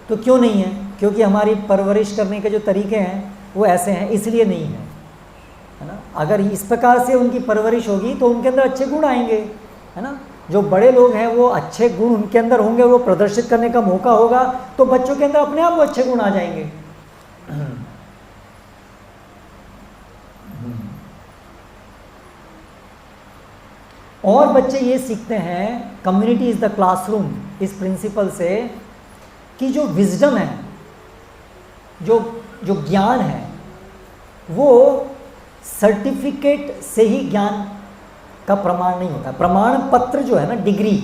तो क्यों नहीं है? क्योंकि हमारी परवरिश करने के जो तरीके हैं वो ऐसे हैं, इसलिए नहीं है ना। अगर इस प्रकार से उनकी परवरिश होगी तो उनके अंदर अच्छे गुण आएंगे, है ना। जो बड़े लोग हैं वो अच्छे गुण उनके अंदर होंगे, वो प्रदर्शित करने का मौका होगा तो बच्चों के अंदर अपने आप वो अच्छे गुण आ जाएंगे। और बच्चे ये सीखते हैं, कम्युनिटी इज द क्लासरूम, इस प्रिंसिपल से कि जो विजडम है, जो ज्ञान है, वो सर्टिफिकेट से ही ज्ञान का प्रमाण नहीं होता। प्रमाण पत्र जो है ना, डिग्री,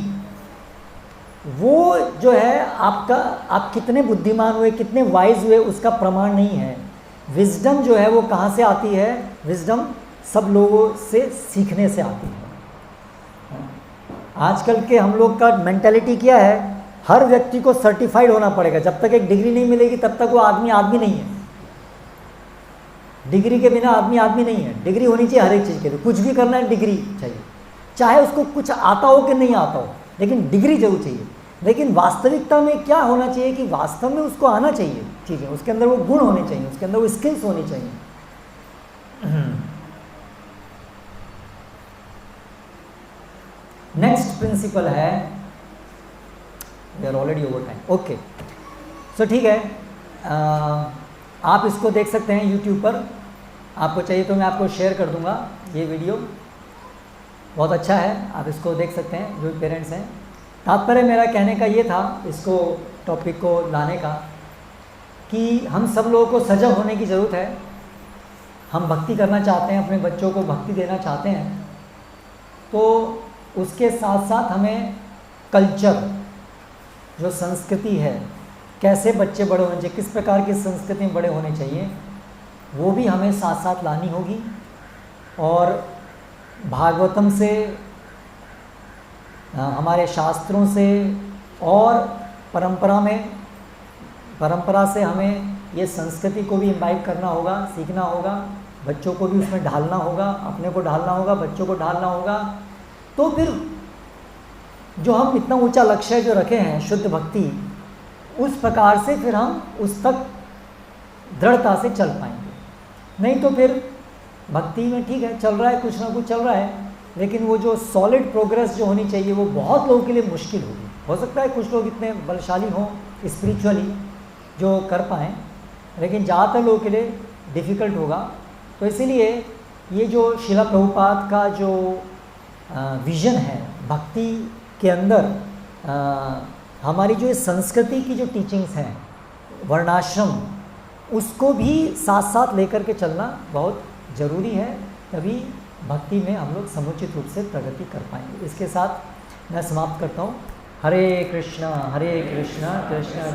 वो जो है आपका, आप कितने बुद्धिमान हुए, कितने वाइज हुए, उसका प्रमाण नहीं है। विजडम जो है वो कहाँ से आती है? विजडम सब लोगों से सीखने से आती है। आजकल के हम लोग का मेंटालिटी क्या है? हर व्यक्ति को सर्टिफाइड होना पड़ेगा। जब तक एक डिग्री नहीं मिलेगी तब तक वो आदमी आदमी नहीं है। डिग्री के बिना आदमी आदमी नहीं है। डिग्री होनी चाहिए हर एक चीज़ के लिए, कुछ भी करना है डिग्री चाहिए, चाहे उसको कुछ आता हो कि नहीं आता हो, लेकिन डिग्री जरूर चाहिए। लेकिन वास्तविकता में क्या होना चाहिए कि वास्तव में उसको आना चाहिए चीज़ें, उसके अंदर वो गुण होने चाहिए, उसके अंदर वो स्किल्स होनी चाहिए। नेक्स्ट प्रिंसिपल है, we are already over time. Okay, so ठीक है, आप इसको देख सकते हैं यूट्यूब पर। आपको चाहिए तो मैं आपको शेयर कर दूंगा ये वीडियो, बहुत अच्छा है, आप इसको देख सकते हैं जो पेरेंट्स हैं। तात्पर्य मेरा कहने का ये था, इसको टॉपिक को लाने का, कि हम सब लोगों को सजग होने की ज़रूरत है। हम भक्ति करना चाहते हैं, अपने बच्चों को भक्ति देना चाहते हैं, तो उसके साथ साथ हमें कल्चर, जो संस्कृति है, कैसे बच्चे बड़े होने चाहिए, किस प्रकार की संस्कृति में बड़े होने चाहिए, वो भी हमें साथ साथ लानी होगी। और भागवतम से, हमारे शास्त्रों से और परंपरा से हमें ये संस्कृति को भी इम्बाइब करना होगा, सीखना होगा, बच्चों को भी उसमें ढालना होगा, अपने को ढालना होगा, बच्चों को ढालना होगा। तो फिर जो हम इतना ऊंचा लक्ष्य जो रखे हैं शुद्ध भक्ति, उस प्रकार से फिर हम उस तक दृढ़ता से चल पाएंगे। नहीं तो फिर भक्ति में ठीक है, चल रहा है, कुछ ना कुछ चल रहा है, लेकिन वो जो सॉलिड प्रोग्रेस जो होनी चाहिए वो बहुत लोगों के लिए मुश्किल होगी। हो सकता है कुछ लोग इतने बलशाली हों स्पिरिचुअली जो कर पाएँ, लेकिन ज़्यादातर लोगों के लिए डिफ़िकल्ट होगा। तो इसीलिए ये जो शिला प्रभुपाद का जो विज़न है भक्ति के अंदर, हमारी जो संस्कृति की जो टीचिंग्स हैं, वर्णाश्रम, उसको भी साथ साथ लेकर के चलना बहुत ज़रूरी है, तभी भक्ति में हम लोग समुचित रूप से प्रगति कर पाएंगे। इसके साथ मैं समाप्त करता हूँ। हरे कृष्णा कृष्णा कृष्णा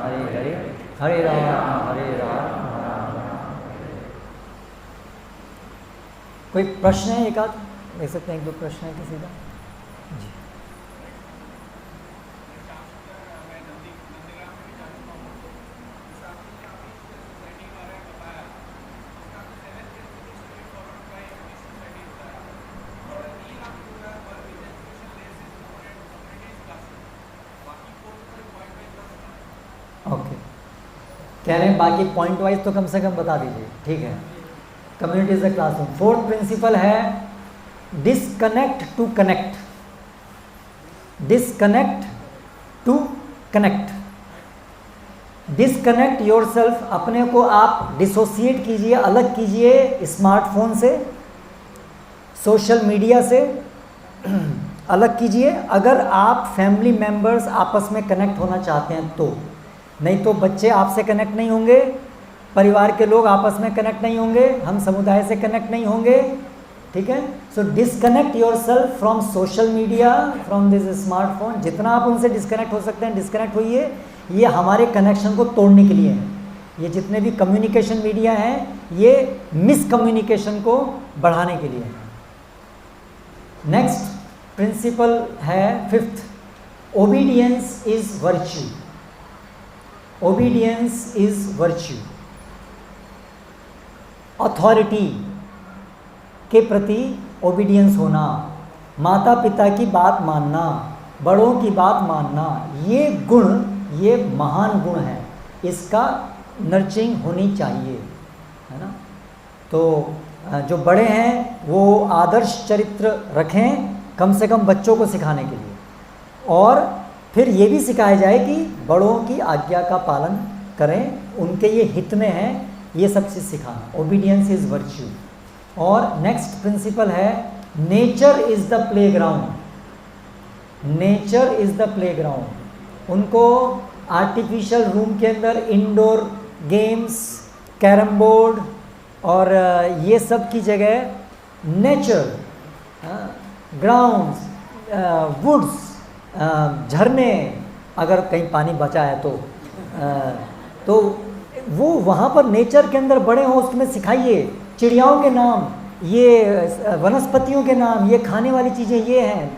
हरे हरे, हरे राम। कोई प्रश्न है? एक आध ले सकते हैं, एक दो प्रश्न है किसी का? जी। ओके, कह रहे हैं बाकी पॉइंट वाइज तो कम से कम बता दीजिए, ठीक है। Community is the classroom. Fourth principle है disconnect to connect. Disconnect to connect. Disconnect yourself, अपने को आप डिसोसिएट कीजिए, अलग कीजिए स्मार्टफोन से, सोशल मीडिया से अलग कीजिए, अगर आप फैमिली मेंबर्स आपस में कनेक्ट होना चाहते हैं तो। नहीं तो बच्चे आपसे कनेक्ट नहीं होंगे, परिवार के लोग आपस में कनेक्ट नहीं होंगे, हम समुदाय से कनेक्ट नहीं होंगे, ठीक है। So disconnect yourself from social media, from this smartphone. जितना आप उनसे डिस्कनेक्ट हो सकते हैं डिस्कनेक्ट होइए। ये हमारे कनेक्शन को तोड़ने के लिए है। ये जितने भी कम्युनिकेशन मीडिया हैं, ये मिसकम्युनिकेशन को बढ़ाने के लिए है। नेक्स्ट प्रिंसिपल है fifth, obedience is virtue. Obedience is virtue. Authority के प्रति ओबीडियंस होना, माता पिता की बात मानना, बड़ों की बात मानना, ये गुण, ये महान गुण है, इसका नर्चरिंग होनी चाहिए, है ना। तो जो बड़े हैं वो आदर्श चरित्र रखें, कम से कम बच्चों को सिखाने के लिए, और फिर ये भी सिखाया जाए कि बड़ों की आज्ञा का पालन करें, उनके ये हित में है, ये सब चीज़ सिखाना। Obedience is virtue. और नेक्स्ट प्रिंसिपल है nature is the playground. Nature is the playground. उनको आर्टिफिशियल रूम के अंदर इंडोर गेम्स, कैरम बोर्ड और ये सब की जगह नेचर, ग्राउंड्स, वुड्स, झरने, अगर कहीं पानी बचा है तो वो वहाँ पर नेचर के अंदर बड़े हों, उसमें सिखाइए। चिड़ियाओं के नाम, ये वनस्पतियों के नाम, ये खाने वाली चीज़ें ये हैं,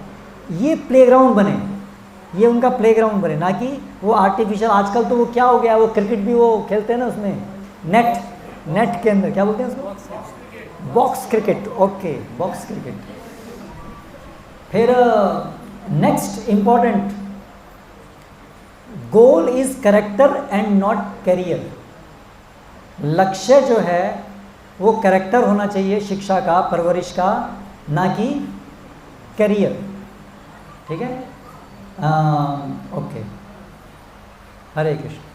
ये प्लेग्राउंड बने, ये उनका प्लेग्राउंड बने, ना कि वो आर्टिफिशियल। आजकल तो वो क्या हो गया, वो क्रिकेट भी वो खेलते हैं ना उसमें, नेट के अंदर, क्या बोलते हैं उसको, box cricket. Okay, box cricket. फिर next important, goal is character and not career. लक्ष्य जो है वो कैरेक्टर होना चाहिए, शिक्षा का, परवरिश का, ना कि कैरियर, ठीक है। ओके। हरे कृष्ण।